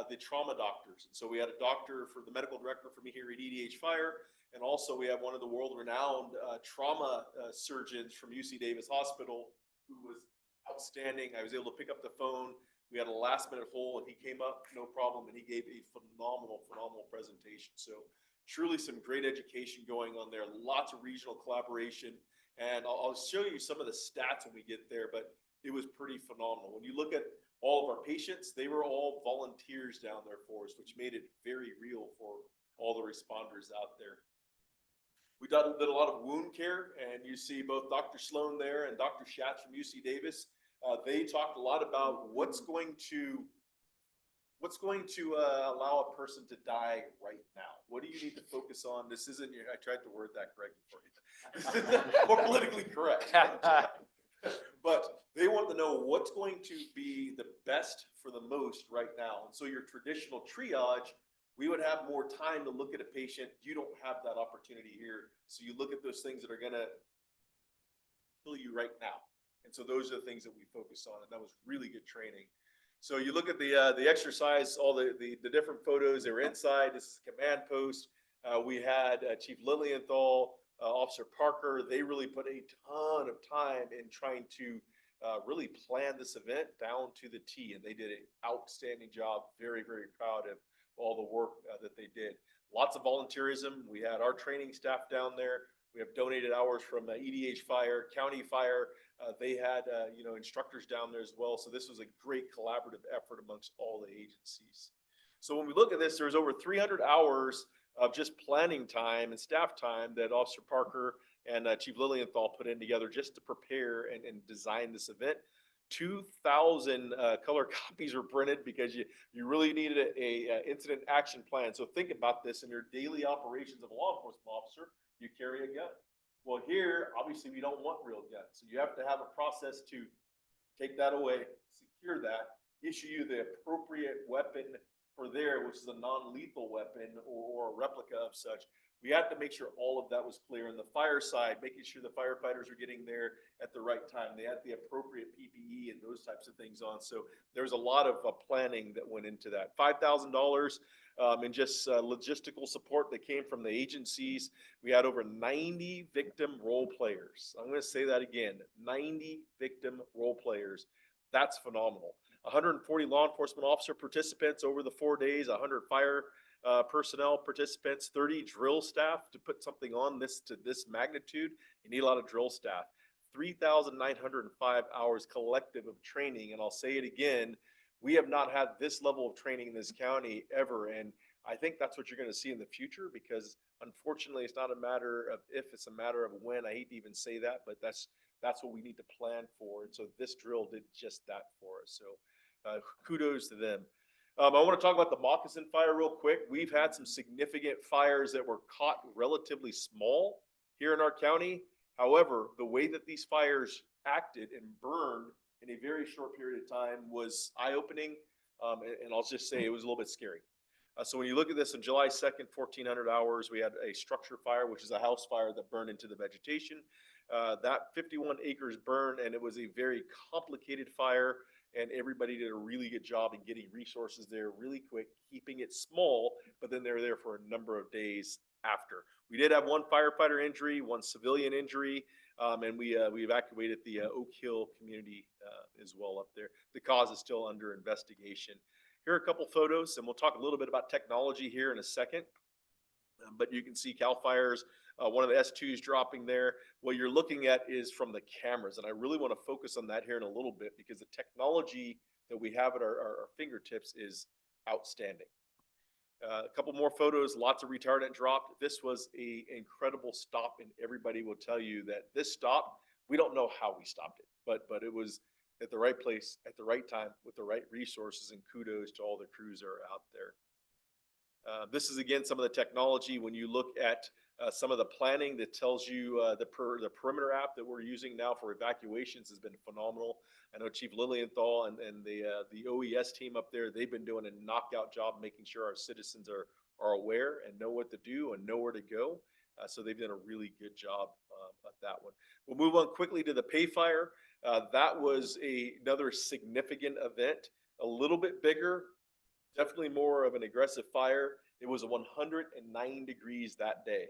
the trauma doctors. And so we had a doctor for the medical director for me here at EDH Fire. And also we have one of the world-renowned trauma surgeons from UC Davis Hospital who was outstanding. I was able to pick up the phone. We had a last-minute hole and he came up, no problem, and he gave a phenomenal presentation. So truly some great education going on there. Lots of regional collaboration. And I'll show you some of the stats when we get there, but it was pretty phenomenal. When you look at all of our patients, they were all volunteers down there for us, which made it very real for all the responders out there. We did a lot of wound care, and you see both Dr. Sloan there and Dr. Schatz from UC Davis. They talked a lot about what's going to allow a person to die right now. What do you need to focus on? This isn't your, I tried to word that correctly for you. This is more politically correct. But they want to know what's going to be the best for the most right now. And so your traditional triage, we would have more time to look at a patient. You don't have that opportunity here. So you look at those things that are going to kill you right now. And so those are the things that we focus on. And that was really good training. So you look at the exercise, all the different photos, they were inside. This is a command post. We had Chief Lilienthal, Officer Parker. They really put a ton of time in trying to really plan this event down to the T. And they did an outstanding job. Very, very proud of all the work that they did. Lots of volunteerism. We had our training staff down there. We have donated hours from EDH Fire, County Fire. They had instructors down there as well. So this was a great collaborative effort amongst all the agencies. So when we look at this, there's over 300 hours of just planning time and staff time that Officer Parker and Chief Lilienthal put in together just to prepare and design this event. 2,000 color copies were printed because you really needed a incident action plan. So think about this in your daily operations of a law enforcement officer. You carry a gun. Well, here, obviously, we don't want real guns. So you have to have a process to take that away, secure that, issue you the appropriate weapon for there, which is a non-lethal weapon or a replica of such. We had to make sure all of that was clear. On the fire side, making sure the firefighters are getting there at the right time. They had the appropriate PPE and those types of things on. So there's a lot of planning that went into that. $5,000 in just logistical support that came from the agencies. We had over 90 victim role players. I'm going to say that again, 90 victim role players. That's phenomenal. 140 law enforcement officer participants over the 4 days, 100 fire personnel participants, 30 drill staff. To put something on this to this magnitude, you need a lot of drill staff. 3,905 hours collective of training. And I'll say it again, we have not had this level of training in this county ever. And I think that's what you're going to see in the future, because unfortunately it's not a matter of if, it's a matter of when. I hate to even say that, but that's what we need to plan for. And so this drill did just that for us. So kudos to them. I want to talk about the Moccasin fire real quick. We've had some significant fires that were caught relatively small here in our county. However, the way that these fires acted and burned in a very short period of time was eye-opening. And I'll just say it was a little bit scary. So when you look at this, on July 2nd, 1,400 hours, we had a structure fire, which is a house fire that burned into the vegetation. That 51 acres burned, and it was a very complicated fire. and everybody did a really good job in getting resources there really quick, keeping it small, but then they're there for a number of days after. We did have one firefighter injury, one civilian injury, and we evacuated the Oak Hill community as well up there. The cause is still under investigation. Here are a couple photos, and we'll talk a little bit about technology here in a second. But you can see CAL FIRE's, one of the S2s dropping there. What you're looking at is from the cameras, and I really want to focus on that here in a little bit because the technology that we have at our fingertips is outstanding. A couple more photos, lots of retardant dropped. This was an incredible stop, and everybody will tell you that this stop, we don't know how we stopped it, but it was at the right place at the right time with the right resources, and kudos to all the crews that are out there. This is again some of the technology. When you look at some of the planning that tells you the perimeter app that we're using now for evacuations has been phenomenal. I know Chief Lilienthal and the OES team up there, they've been doing a knockout job making sure our citizens are aware and know what to do and know where to go. So they've done a really good job at that one. We'll move on quickly to the Pay Fire. That was another significant event, a little bit bigger, definitely more of an aggressive fire. It was 109 degrees that day.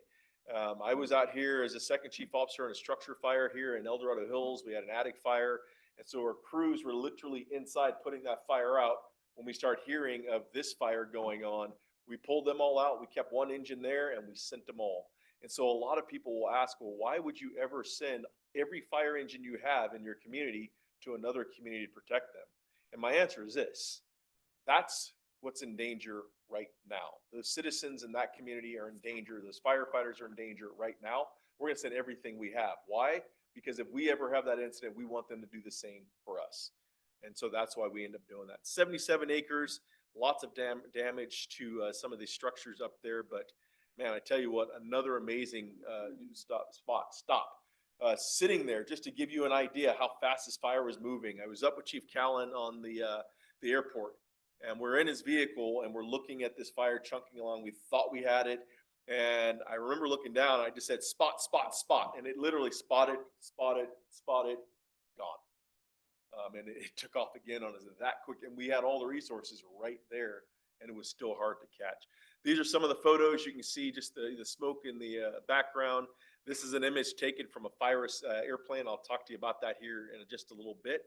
I was out here as a second chief officer in a structure fire here in El Dorado Hills. We had an attic fire. And so our crews were literally inside putting that fire out. When we start hearing of this fire going on, we pulled them all out. We kept one engine there and we sent them all. And so a lot of people will ask, well, why would you ever send every fire engine you have in your community to another community to protect them? And my answer is this: that's what's in danger right now. Those citizens in that community are in danger. Those firefighters are in danger right now. We're going to send everything we have. Why? Because if we ever have that incident, we want them to do the same for us. And so that's why we end up doing that. 77 acres, lots of damage to some of these structures up there. But man, I tell you what, another amazing stop. Sitting there, just to give you an idea how fast this fire was moving. I was up with Chief Callan on the airport, and we're in his vehicle and we're looking at this fire chunking along. We thought we had it. And I remember looking down, I just said, spot, spot, spot. And it literally spotted, gone. And it took off again on us that quick. And we had all the resources right there, and it was still hard to catch. These are some of the photos. You can see just the smoke in the background. This is an image taken from a Firus airplane. I'll talk to you about that here in just a little bit.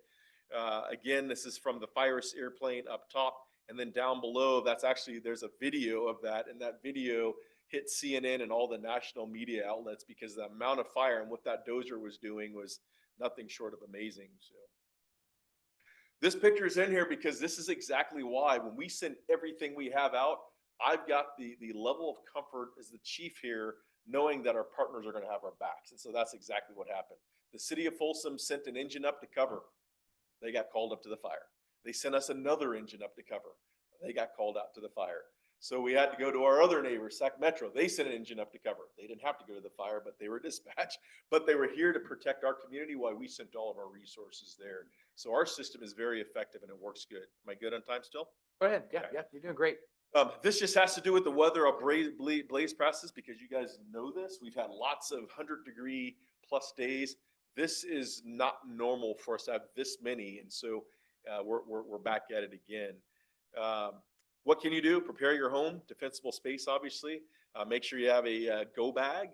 Again, this is from the Firus airplane up top. And then down below, there's a video of that. And that video hit CNN and all the national media outlets because the amount of fire and what that dozer was doing was nothing short of amazing. So this picture is in here because this is exactly why when we send everything we have out, I've got the level of comfort as the chief here, knowing that our partners are going to have our backs. And so that's exactly what happened. The city of Folsom sent an engine up to cover. They got called up to the fire. They sent us another engine up to cover. They got called out to the fire. So we had to go to our other neighbors, Sac Metro. They sent an engine up to cover. They didn't have to go to the fire, but they were dispatched. But they were here to protect our community while we sent all of our resources there. So our system is very effective and it works good. Am I good on time still? Go ahead. Yeah, you're doing great. This just has to do with the weather of blaze passes because you guys know this. We've had lots of 100-degree plus days. This is not normal for us to have this many, and so we're back at it again. What can you do? Prepare your home, defensible space, obviously. Make sure you have a go bag.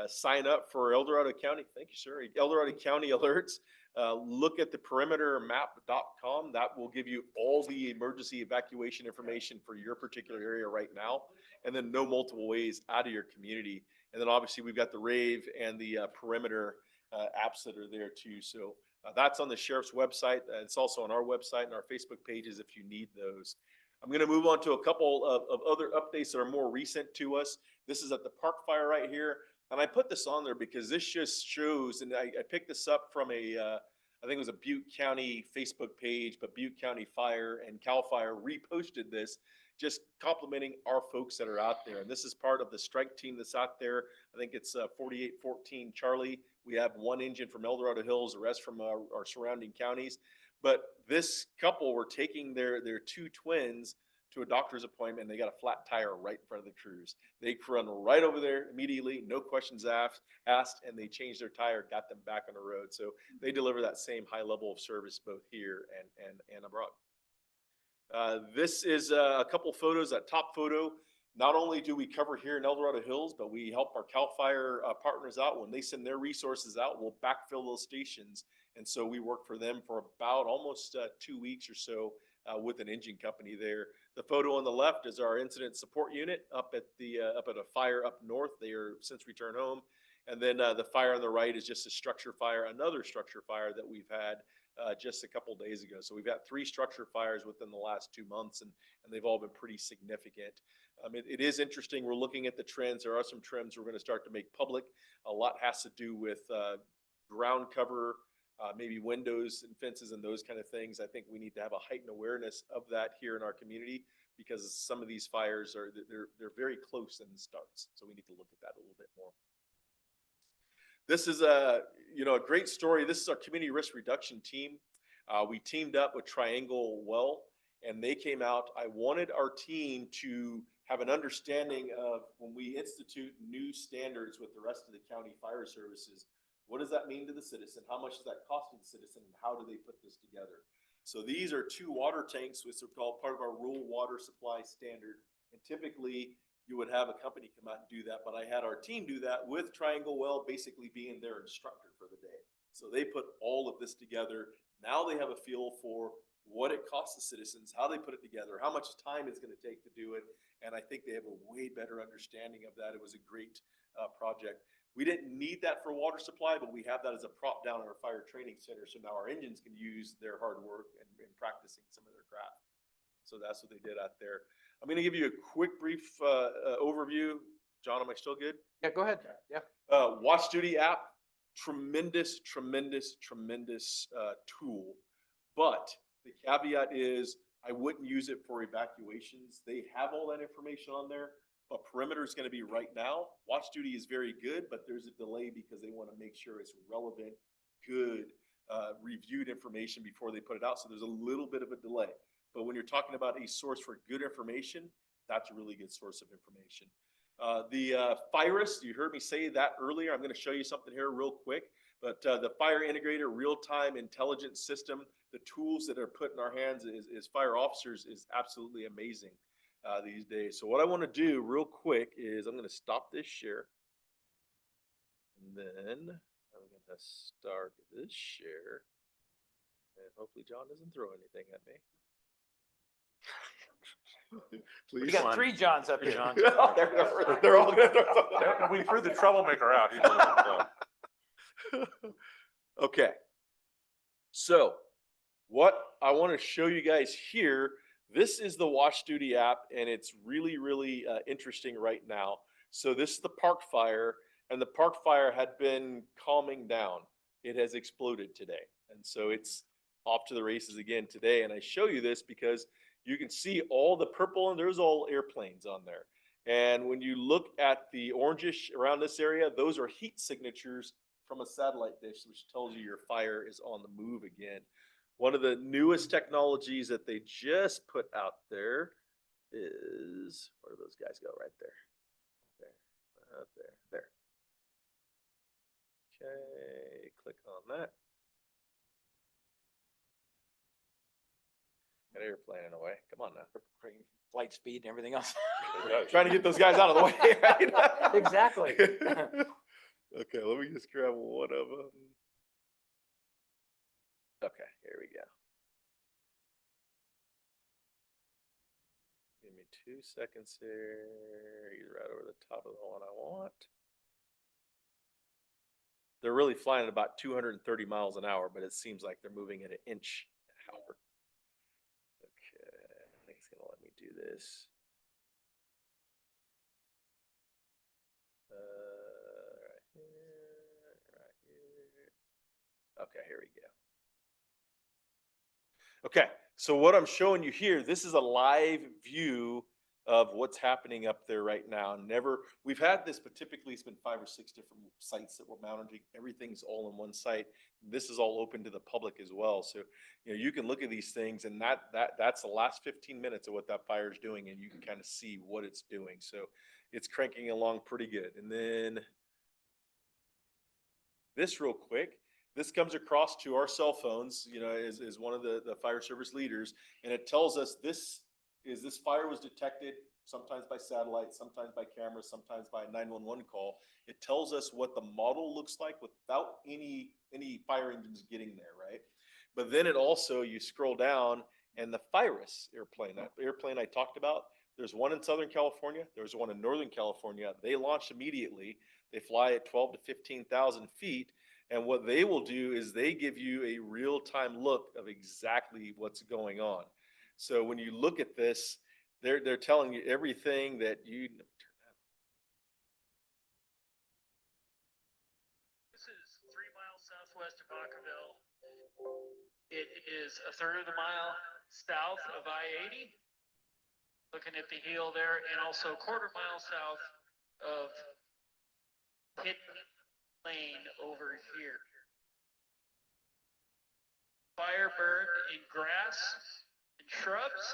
Sign up for El Dorado County. Thank you, sir. El Dorado County alerts. Look at the perimetermap.com. That will give you all the emergency evacuation information for your particular area right now, and then know multiple ways out of your community. And then obviously we've got the Rave and the perimeter apps that are there too. So that's on the sheriff's website. It's also on our website and our Facebook pages if you need those. I'm going to move on to a couple of other updates that are more recent to us. This is at the Park Fire right here. And I put this on there because this just shows, and I picked this up from I think it was a Butte County Facebook page, but Butte County Fire and CAL FIRE reposted this, just complimenting our folks that are out there. And this is part of the strike team that's out there. I think it's 4814 Charlie. We have one engine from El Dorado Hills, the rest from our surrounding counties. But this couple were taking their two twins to a doctor's appointment, and they got a flat tire right in front of the crews. They run right over there immediately, no questions asked, and they changed their tire, got them back on the road. So they deliver that same high level of service both here and abroad. This is a couple photos. That top photo, not only do we cover here in El Dorado Hills, but we help our CAL FIRE partners out. When they send their resources out, we'll backfill those stations. And so we work for them for about almost 2 weeks or so with an engine company there. The photo on the left is our incident support unit up at a fire up north. They are since returned home. And then the fire on the right is just a structure fire, another structure fire that we've had just a couple days ago. So we've got 3 structure fires within the last 2 months, and they've all been pretty significant. It is interesting. We're looking at the trends. There are some trends we're going to start to make public. A lot has to do with ground cover, maybe windows and fences and those kind of things. I think we need to have a heightened awareness of that here in our community, because some of these fires they're very close in the starts. So we need to look at that a little bit more. This is a great story. This is our community risk reduction team. We teamed up with Triangle Well, and they came out. I wanted our team to have an understanding of, when we institute new standards with the rest of the county fire services, what does that mean to the citizen? How much does that cost to the citizen? And how do they put this together? So these are 2 water tanks, which are called part of our rural water supply standard. And typically you would have a company come out and do that, but I had our team do that with Triangle Well basically being their instructor for the day. So they put all of this together. Now they have a feel for what it costs the citizens, how they put it together, how much time it's going to take to do it. And I think they have a way better understanding of that. It was a great project. We didn't need that for water supply, but we have that as a prop down in our fire training center. So now our engines can use their hard work and practicing some of their craft. So that's what they did out there. I'm going to give you a quick, brief overview. John, am I still good? Yeah, go ahead. Yeah. Watch Duty app, tremendous tool. But the caveat is I wouldn't use it for evacuations. They have all that information on there, but perimeter is going to be right now. Watch Duty is very good, but there's a delay because they want to make sure it's relevant, good, reviewed information before they put it out. So there's a little bit of a delay. But when you're talking about a source for good information, that's a really good source of information. The FIRUS, you heard me say that earlier. I'm going to show you something here real quick. But the Fire Integrator Real-Time Intelligence System, the tools that are put in our hands as fire officers is absolutely amazing these days. So what I want to do real quick is I'm going to stop this share. And then I'm going to start this share. And hopefully John doesn't throw anything at me. Please. We got 3 Johns up here. They're all going to throw something. We threw the troublemaker out. Okay. So what I want to show you guys here, this is the Watch Duty app, and it's really interesting right now. So this is the park fire, and the park fire had been calming down. It has exploded today. And so it's off to the races again today. And I show you this because you can see all the purple, and there's all airplanes on there. And when you look at the orangish around this area, those are heat signatures from a satellite dish, which tells you your fire is on the move again. One of the newest technologies that they just put out there is, where do those guys go? Right there. There. Okay, click on that. Got airplane in the way. Come on now. Flight speed and everything else. Trying to get those guys out of the way, right? Exactly. Okay, let me just grab one of them. Okay, here we go. Give me 2 seconds here. He's right over the top of the one I want. They're really flying at about 230 miles an hour, but it seems like they're moving at an inch an hour. Okay, I think it's gonna let me do this. Right here. Okay, here we go. Okay, so what I'm showing you here, this is a live view of what's happening up there right now. We've had this, but typically it's been 5 or 6 different sites that we're mounting. Everything's all in one site. This is all open to the public as well. So, you can look at these things, and that's the last 15 minutes of what that fire is doing, and you can kind of see what it's doing. So it's cranking along pretty good. And then this real quick, this comes across to our cell phones, as one of the fire service leaders, and it tells us this fire was detected sometimes by satellite, sometimes by camera, sometimes by a 911 call. It tells us what the model looks like without any fire engines getting there, right? But then it also, you scroll down, and the Virus airplane, that airplane I talked about, there's one in Southern California, there's one in Northern California. They launch immediately. They fly at 12 to 15,000 feet. And what they will do is they give you a real-time look of exactly what's going on. So when you look at this, they're telling you everything that you. This is 3 miles southwest of Bakerville. It is a third of the mile south of I-80. Looking at the hill there, and also a quarter mile south of Hidden Lane over here. Fire burned in grass and shrubs.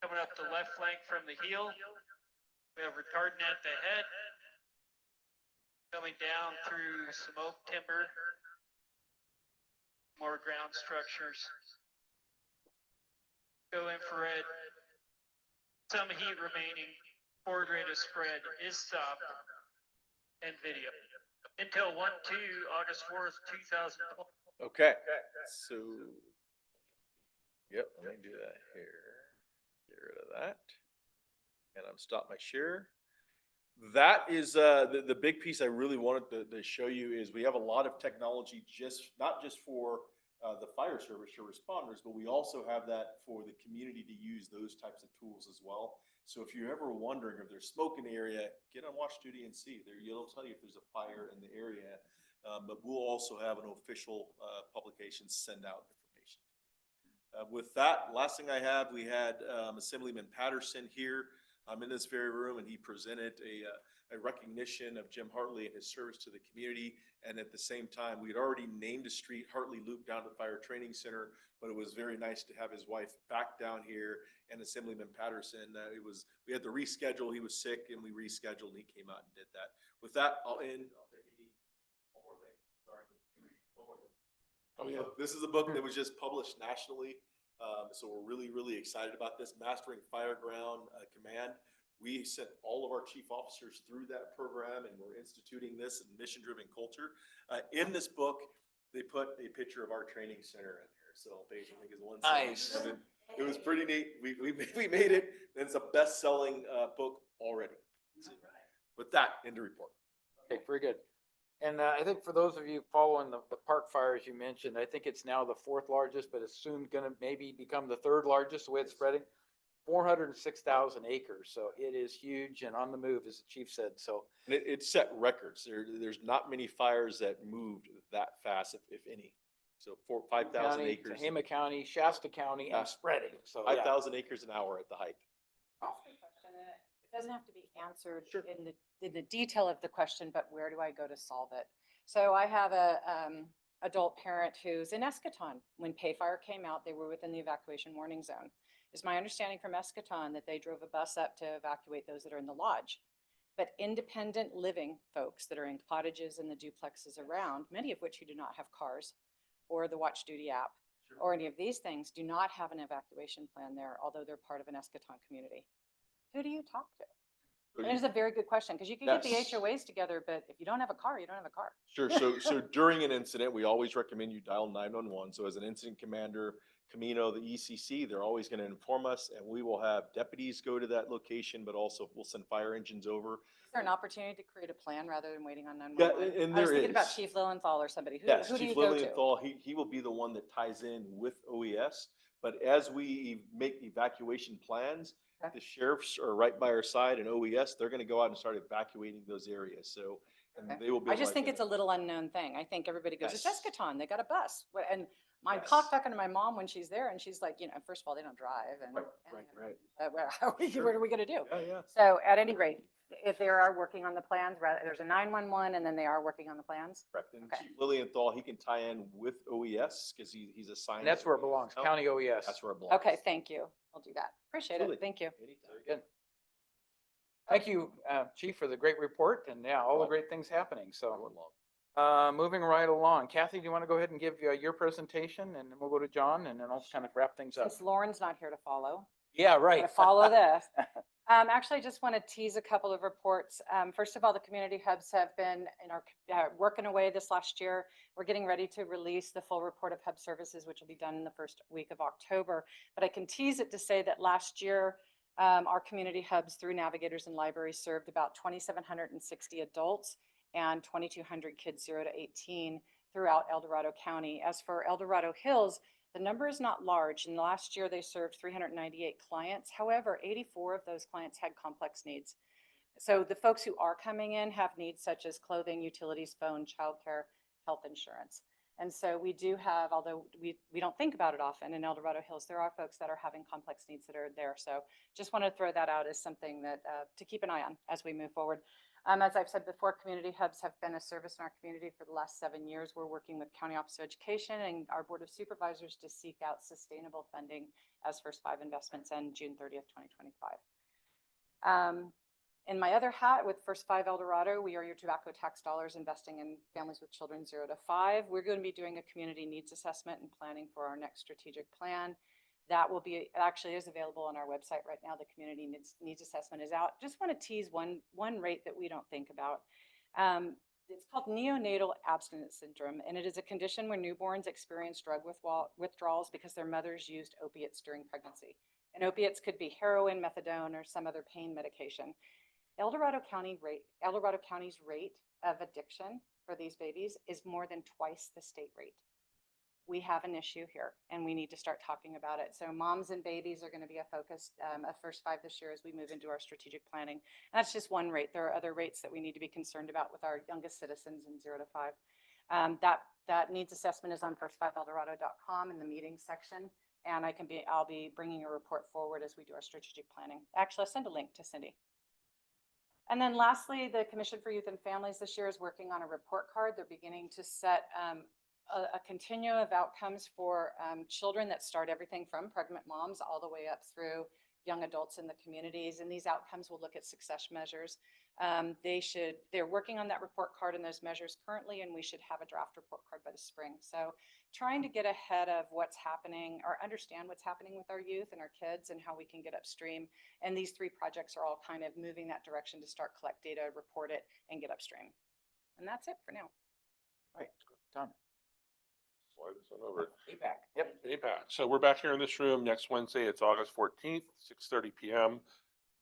Coming up the left flank from the hill. We have retardant at the head. Coming down through some oak timber. More ground structures. Go infrared. Some heat remaining. Forward rate of spread is stopped. And video. Until 1/2, August 4th, 2020. Okay. So, yep, let me do that here. Get rid of that. And I'm stop my share. That is the big piece I really wanted to show you is we have a lot of technology, not just for the fire service or responders, but we also have that for the community to use those types of tools as well. So if you're ever wondering if there's smoke in the area, get on Watch Duty and see. It'll tell you if there's a fire in the area. But we'll also have an official publication send out information. With that, last thing I have, we had Assemblyman Patterson here in this very room, and he presented a recognition of Jim Hartley and his service to the community. And at the same time, we'd already named a street, Hartley Loop, down to the Fire Training Center, but it was very nice to have his wife back down here. And Assemblyman Patterson, we had to reschedule. He was sick, and we rescheduled, and he came out and did that. With that, I'll end. One more thing. Sorry. One more thing. Oh yeah, this is a book that was just published nationally. So we're really, really excited about this. Mastering Fireground Command. We sent all of our chief officers through that program, and we're instituting this in mission-driven culture. In this book, they put a picture of our training center in here. So page, I think, is 177. It was pretty neat. We made it. And it's a best-selling book already. So, with that, end of report. Okay, very good. And I think for those of you following the park fires you mentioned, I think it's now the 4th largest, but it's soon going to maybe become the 3rd largest, the way it's spreading. 406,000 acres. So it is huge and on the move, as the chief said. So and it set records. There's not many fires that moved that fast, if any. So 5,000 acres. Tehama County, Shasta County, and spreading. So 5,000 acres an hour at the height. It doesn't have to be answered in the detail of the question, but where do I go to solve it? So I have a adult parent who's in Eschaton. When Pay Fire came out, they were within the evacuation warning zone. It's my understanding from Eschaton that they drove a bus up to evacuate those that are in the lodge. But independent living folks that are in cottages and the duplexes around, many of which who do not have cars or the Watch Duty app or any of these things, do not have an evacuation plan there, although they're part of an Eschaton community. Who do you talk to? And it's a very good question, because you can get the HOAs together, but if you don't have a car, you don't have a car. Sure. So during an incident, we always recommend you dial 911. So as an incident commander, Camino, the ECC, they're always going to inform us, and we will have deputies go to that location, but also we'll send fire engines over. Is there an opportunity to create a plan rather than waiting on 911? Yeah, and I was thinking about Chief Lilienthal or somebody. Who do Chief you go to? Lilienthal, he will be the one that ties in with OES. But as we make evacuation plans, the sheriffs are right by our side, and OES, they're going to go out and start evacuating those areas. So, and they will be. I just think it's a little unknown thing. I think everybody goes, it's Eschaton, they got a bus. And mind Yes. talking to my mom when she's there and she's like, first of all, they don't drive and. Right. What are we gonna do? Yeah. So at any rate, if they are working on the plans, there's a 911 and then they are working on the plans. Correct. And Okay. Chief Lilienthal, he can tie in with OES because he's assigned. And that's where it to belongs, OES. county OES. That's where it belongs. Okay, thank you. I'll do that. Appreciate Absolutely. it. Thank you. Good. Thank you, Chief, for the great report and all the great things happening. So, moving right along. Kathy, do you want to go ahead and give your presentation and then we'll go to John and then I'll kind of wrap things up. Since Lauren's not here to follow. Yeah, I'm right. gonna follow this. Actually, I just want to tease a couple of reports. First of all, the community hubs have been working away this last year. We're getting ready to release the full report of hub services, which will be done in the first week of October. But I can tease it to say that last year, our community hubs through navigators and libraries served about 2,760 adults and 2,200 kids 0 to 18 throughout El Dorado County. As for El Dorado Hills, the number is not large. In the last year, they served 398 clients. However, 84 of those clients had complex needs. So the folks who are coming in have needs such as clothing, utilities, phone, childcare, health insurance. And so we do have, although we don't think about it often in El Dorado Hills, there are folks that are having complex needs that are there. So just want to throw that out as something that to keep an eye on as we move forward. As I've said before, community hubs have been a service in our community for the last 7 years. We're working with County Office of Education and our Board of Supervisors to seek out sustainable funding as First 5 investments end June 30th, 2025. In my other hat with First 5 El Dorado, we are your tobacco tax dollars investing in families with children 0 to 5. We're going to be doing a community needs assessment and planning for our next strategic plan. That will be, actually is available on our website right now. The community needs assessment is out. Just want to tease one rate that we don't think about. It's called neonatal abstinence syndrome, and it is a condition where newborns experience drug withdrawals because their mothers used opiates during pregnancy. And opiates could be heroin, methadone, or some other pain medication. El Dorado County's rate of addiction for these babies is more than twice the state rate. We have an issue here and we need to start talking about it. So moms and babies are going to be a focus of First 5 this year as we move into our strategic planning. And that's just one rate. There are other rates that we need to be concerned about with our youngest citizens in 0 to 5. That needs assessment is on first5eldorado.com in the meeting section. And I'll be bringing a report forward as we do our strategic planning. Actually, I'll send a link to Cindy. And then lastly, the Commission for Youth and Families this year is working on a report card. They're beginning to set a continuum of outcomes for children that start everything from pregnant moms all the way up through young adults in the communities. And these outcomes will look at success measures. They're working on that report card and those measures currently, and we should have a draft report card by the spring. So trying to get ahead of what's happening or understand what's happening with our youth and our kids and how we can get upstream. And these 3 projects are all kind of moving that direction to start collect data, report it, and get upstream. And that's it for now. All right, done. Slide this on over. APAC. Yep. APAC. So we're back here in this room next Wednesday. It's August 14th, 6:30 p.m.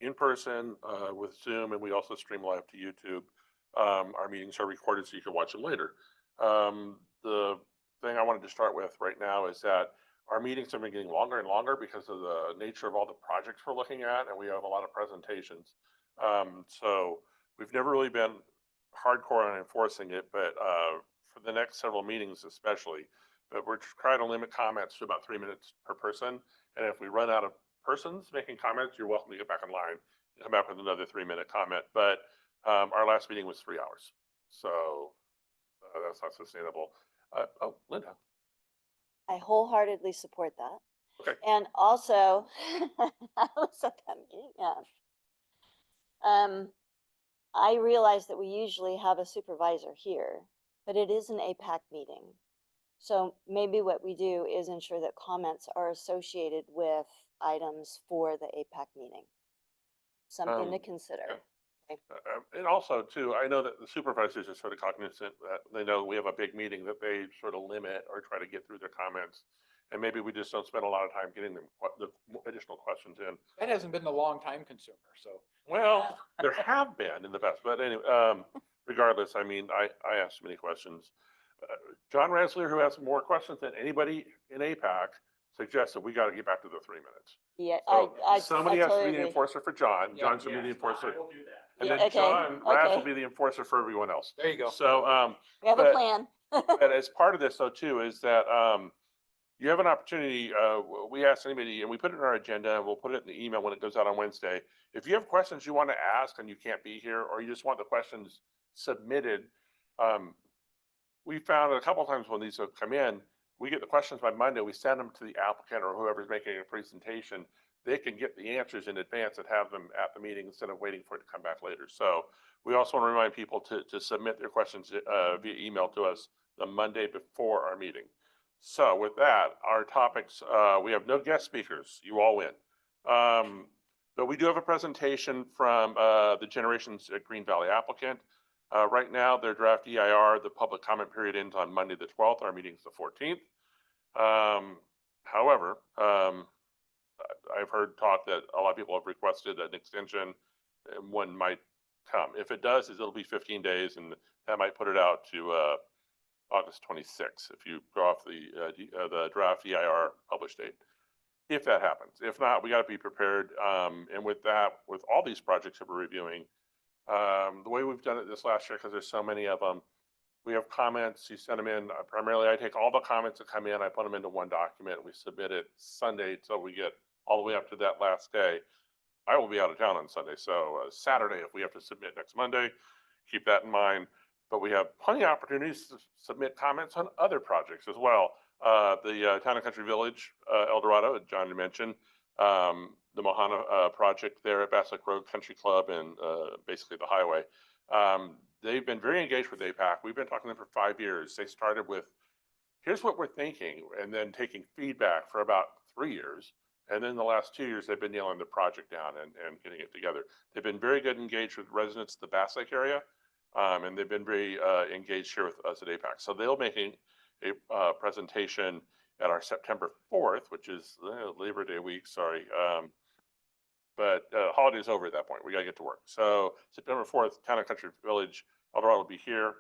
in person with Zoom, and we also stream live to YouTube. Our meetings are recorded so you can watch them later. The thing I wanted to start with right now is that our meetings have been getting longer and longer because of the nature of all the projects we're looking at, and we have a lot of presentations. So we've never really been hardcore on enforcing it, but for the next several meetings especially, but we're trying to limit comments to about 3 minutes per person. And if we run out of persons making comments, you're welcome to get back in line and come back with another 3-minute comment. But our last meeting was 3 hours. So that's not sustainable. Oh, Linda. I wholeheartedly support that. Okay. And also, I was at that meeting. I realize that we usually have a supervisor here, but it is an APAC meeting. So maybe what we do is ensure that comments are associated with items for the APAC meeting. Something to consider. Yeah. And also too, I know that the supervisors are sort of cognizant that they know we have a big meeting that they sort of limit or try to get through their comments. And maybe we just don't spend a lot of time getting them the additional questions in. That hasn't been the long time consumer, so. Well, there have been in the past, but anyway, regardless, I mean, I asked many questions. John Ransler, who has more questions than anybody in APAC, suggested we got to get back to the 3 minutes. Yeah, So I somebody I has totally to be the agree. enforcer for John. Yeah, John should be the enforcer. I will do that. And Yeah, then okay, John Raz will okay. be the enforcer for everyone else. There you go. So, We have a but- plan. but as part of this though too, is that you have an opportunity, we ask anybody, and we put it in our agenda, and we'll put it in the email when it goes out on Wednesday. If you have questions you want to ask and you can't be here, or you just want the questions submitted, we found a couple times when these have come in, we get the questions by Monday, we send them to the applicant or whoever's making a presentation. They can get the answers in advance and have them at the meeting instead of waiting for it to come back later. So we also want to remind people to submit their questions via email to us the Monday before our meeting. So with that, our topics, we have no guest speakers. You all win. But we do have a presentation from the Generations at Green Valley applicant. Right now, their draft EIR, the public comment period ends on Monday the 12th. Our meeting's the 14th. However, I've heard talk that a lot of people have requested an extension, and one might come. If it does, it'll be 15 days, and that might put it out to August 26th if you go off the draft EIR published date. If that happens. If not, we got to be prepared. And with that, with all these projects that we're reviewing, the way we've done it this last year, because there's so many of them, we have comments, you send them in. Primarily, I take all the comments that come in, I put them into one document, and we submit it Sunday until we get all the way up to that last day. I will be out of town on Sunday, so Saturday, if we have to submit next Monday, keep that in mind. But we have plenty of opportunities to submit comments on other projects as well. The Town and Country Village, El Dorado, John mentioned, the Mohana project there at Basslick Road Country Club and basically the highway. They've been very engaged with APAC. We've been talking to them for 5 years. They started with, here's what we're thinking, and then taking feedback for about 3 years. And then the last 2 years, they've been nailing the project down and getting it together. They've been very good engaged with residents of the Bass Lake area, and they've been very engaged here with us at APAC. So they'll make a presentation at our September 4th, which is Labor Day week, sorry. But holiday's over at that point. We got to get to work. So September 4th, Town and Country Village, El Dorado will be here.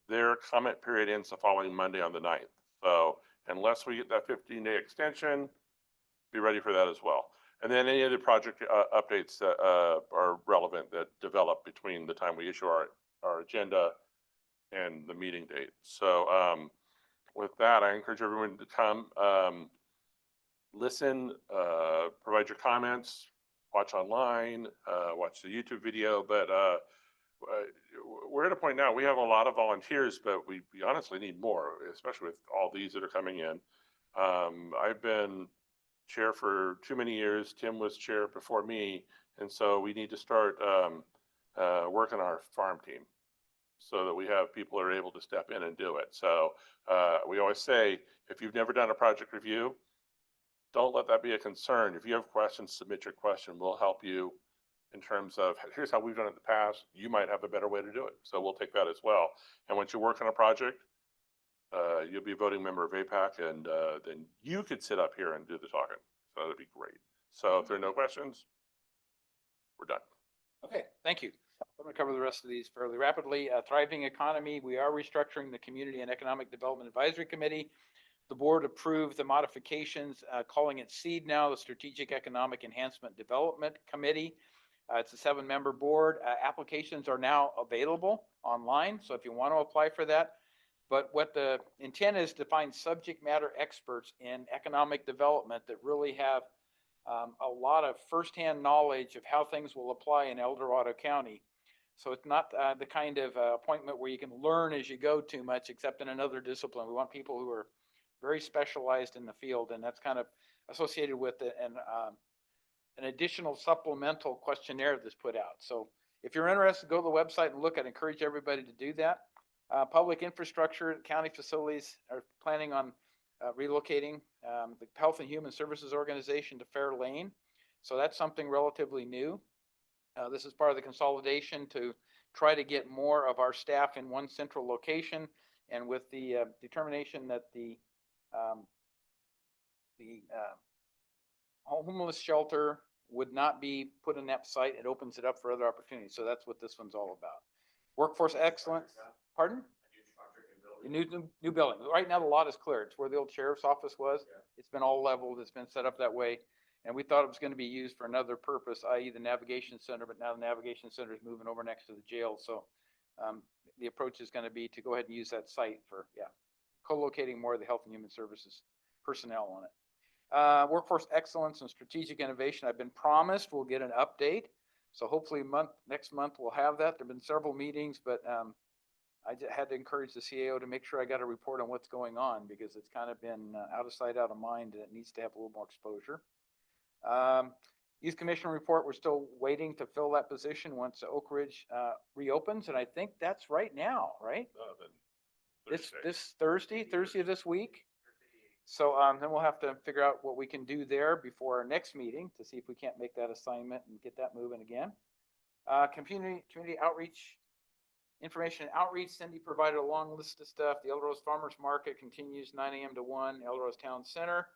Their comment period ends the following Monday on the 9th. So unless we get that 15-day extension, be ready for that as well. And then any other project updates that are relevant that develop between the time we issue our agenda and the meeting date. So with that, I encourage everyone to come, listen, provide your comments, watch online, watch the YouTube video. But we're at a point now, we have a lot of volunteers, but we honestly need more, especially with all these that are coming in. I've been chair for too many years. Tim was chair before me. And so we need to start working our farm team so that we have people that are able to step in and do it. So we always say, if you've never done a project review, don't let that be a concern. If you have questions, submit your question. We'll help you in terms of, here's how we've done it in the past. You might have a better way to do it. So we'll take that as well. And once you work on a project, you'll be a voting member of APAC, and then you could sit up here and do the talking. So that'd be great. So if there are no questions, we're done. Okay, thank you. I'm going to cover the rest of these fairly rapidly. Thriving economy, we are restructuring the Community and Economic Development Advisory Committee. The board approved the modifications, calling it SEED now, the Strategic Economic Enhancement Development Committee. It's a 7-member board. Applications are now available online, so if you want to apply for that. But what the intent is to find subject matter experts in economic development that really have a lot of firsthand knowledge of how things will apply in El Dorado County. So it's not the kind of appointment where you can learn as you go too much, except in another discipline. We want people who are very specialized in the field, and that's kind of associated with an additional supplemental questionnaire that's put out. So if you're interested, go to the website and look. I'd encourage everybody to do that. Public infrastructure, county facilities are planning on relocating the Health and Human Services Organization to Fair Lane. So that's something relatively new. This is part of the consolidation to try to get more of our staff in one central location. And with the determination that the homeless shelter would not be put in that site, it opens it up for other opportunities. So that's what this one's all about. Workforce excellence. Pardon? New building. Right now the lot is clear. It's where the old sheriff's office was. It's been all leveled. It's been set up that way. And we thought it was going to be used for another purpose, i.e. the navigation center, but now the navigation center is moving over next to the jail. So the approach is going to be to go ahead and use that site for, co-locating more of the health and human services personnel on it. Workforce excellence and strategic innovation. I've been promised we'll get an update. So hopefully next month we'll have that. There've been several meetings, but I had to encourage the CAO to make sure I got a report on what's going on because it's kind of been out of sight, out of mind, and it needs to have a little more exposure. Youth Commission report, we're still waiting to fill that position once Oak Ridge reopens, and I think that's right now, right? This Thursday of this week. So then we'll have to figure out what we can do there before our next meeting to see if we can't make that assignment and get that moving again. Community outreach, information outreach. Cindy provided a long list of stuff. The El Rose Farmers Market continues 9 a.m. to 1, El Rose Town Center.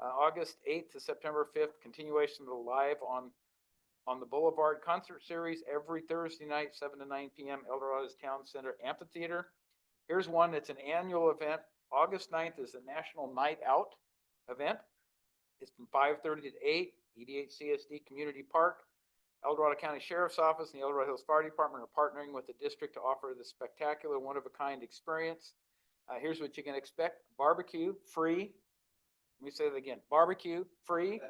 August 8th to September 5th, continuation of the live on the Boulevard concert series every Thursday night, 7 to 9 p.m. El Rose Town Center Amphitheater. Here's one that's an annual event. August 9th is the National Night Out event. It's from 5:30 to 8, EDHCSD Community Park. El Dorado County Sheriff's Office and the El Dorado Hills Fire Department are partnering with the district to offer this spectacular, one-of-a-kind experience. Here's what you can expect. Barbecue, free. Let me say that again. Barbecue, free.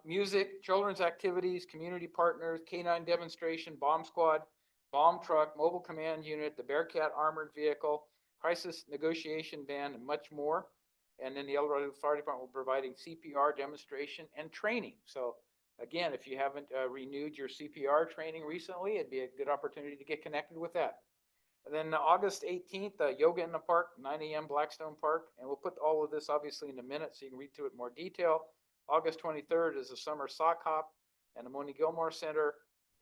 Music, children's activities, community partners, K-9 demonstration, bomb squad, bomb truck, mobile command unit, the Bearcat armored vehicle, crisis negotiation van, and much more. And then the El Dorado Fire Department will be providing CPR demonstration and training. So again, if you haven't renewed your CPR training recently, it'd be a good opportunity to get connected with that. And then August 18th, yoga in the park, 9 a.m. Blackstone Park. And we'll put all of this obviously in a minute so you can read through it in more detail. August 23rd is the summer sock hop and the Moni Gilmore Center.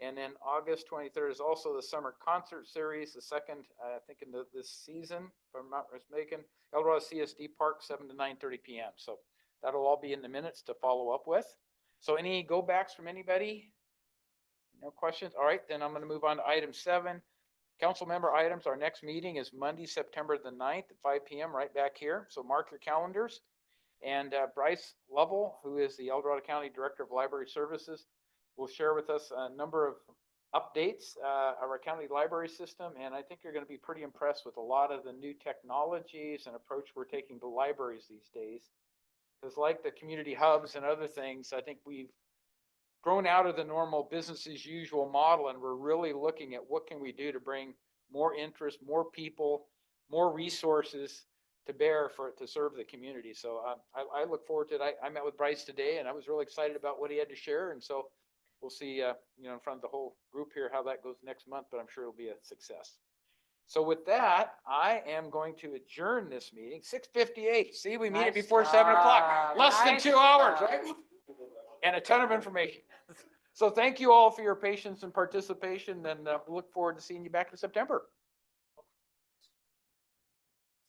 And then August 23rd is also the summer concert series, the second, I think, in this season, if I'm not mistaken. El Dorado CSD Park, 7 to 9:30 p.m. So that'll all be in the minutes to follow up with. So any go backs from anybody? No questions? All right, then I'm going to move on to item 7. Council member items. Our next meeting is Monday, September the 9th at 5 p.m. right back here. So mark your calendars. And Bryce Lovell, who is the El Dorado County Director of Library Services, will share with us a number of updates of our county library system. And I think you're going to be pretty impressed with a lot of the new technologies and approach we're taking to libraries these days. Because like the community hubs and other things, I think we've grown out of the normal business as usual model, and we're really looking at what can we do to bring more interest, more people, more resources to bear to serve the community. So I look forward to it. I met with Bryce today, and I was really excited about what he had to share. And so we'll see, in front of the whole group here how that goes next month, but I'm sure it'll be a success. So with that, I am going to adjourn this meeting. 6:58. See, we meet it before 7 o'clock. Less than 2 hours, right? And a ton of information. So thank you all for your patience and participation, and look forward to seeing you back in September.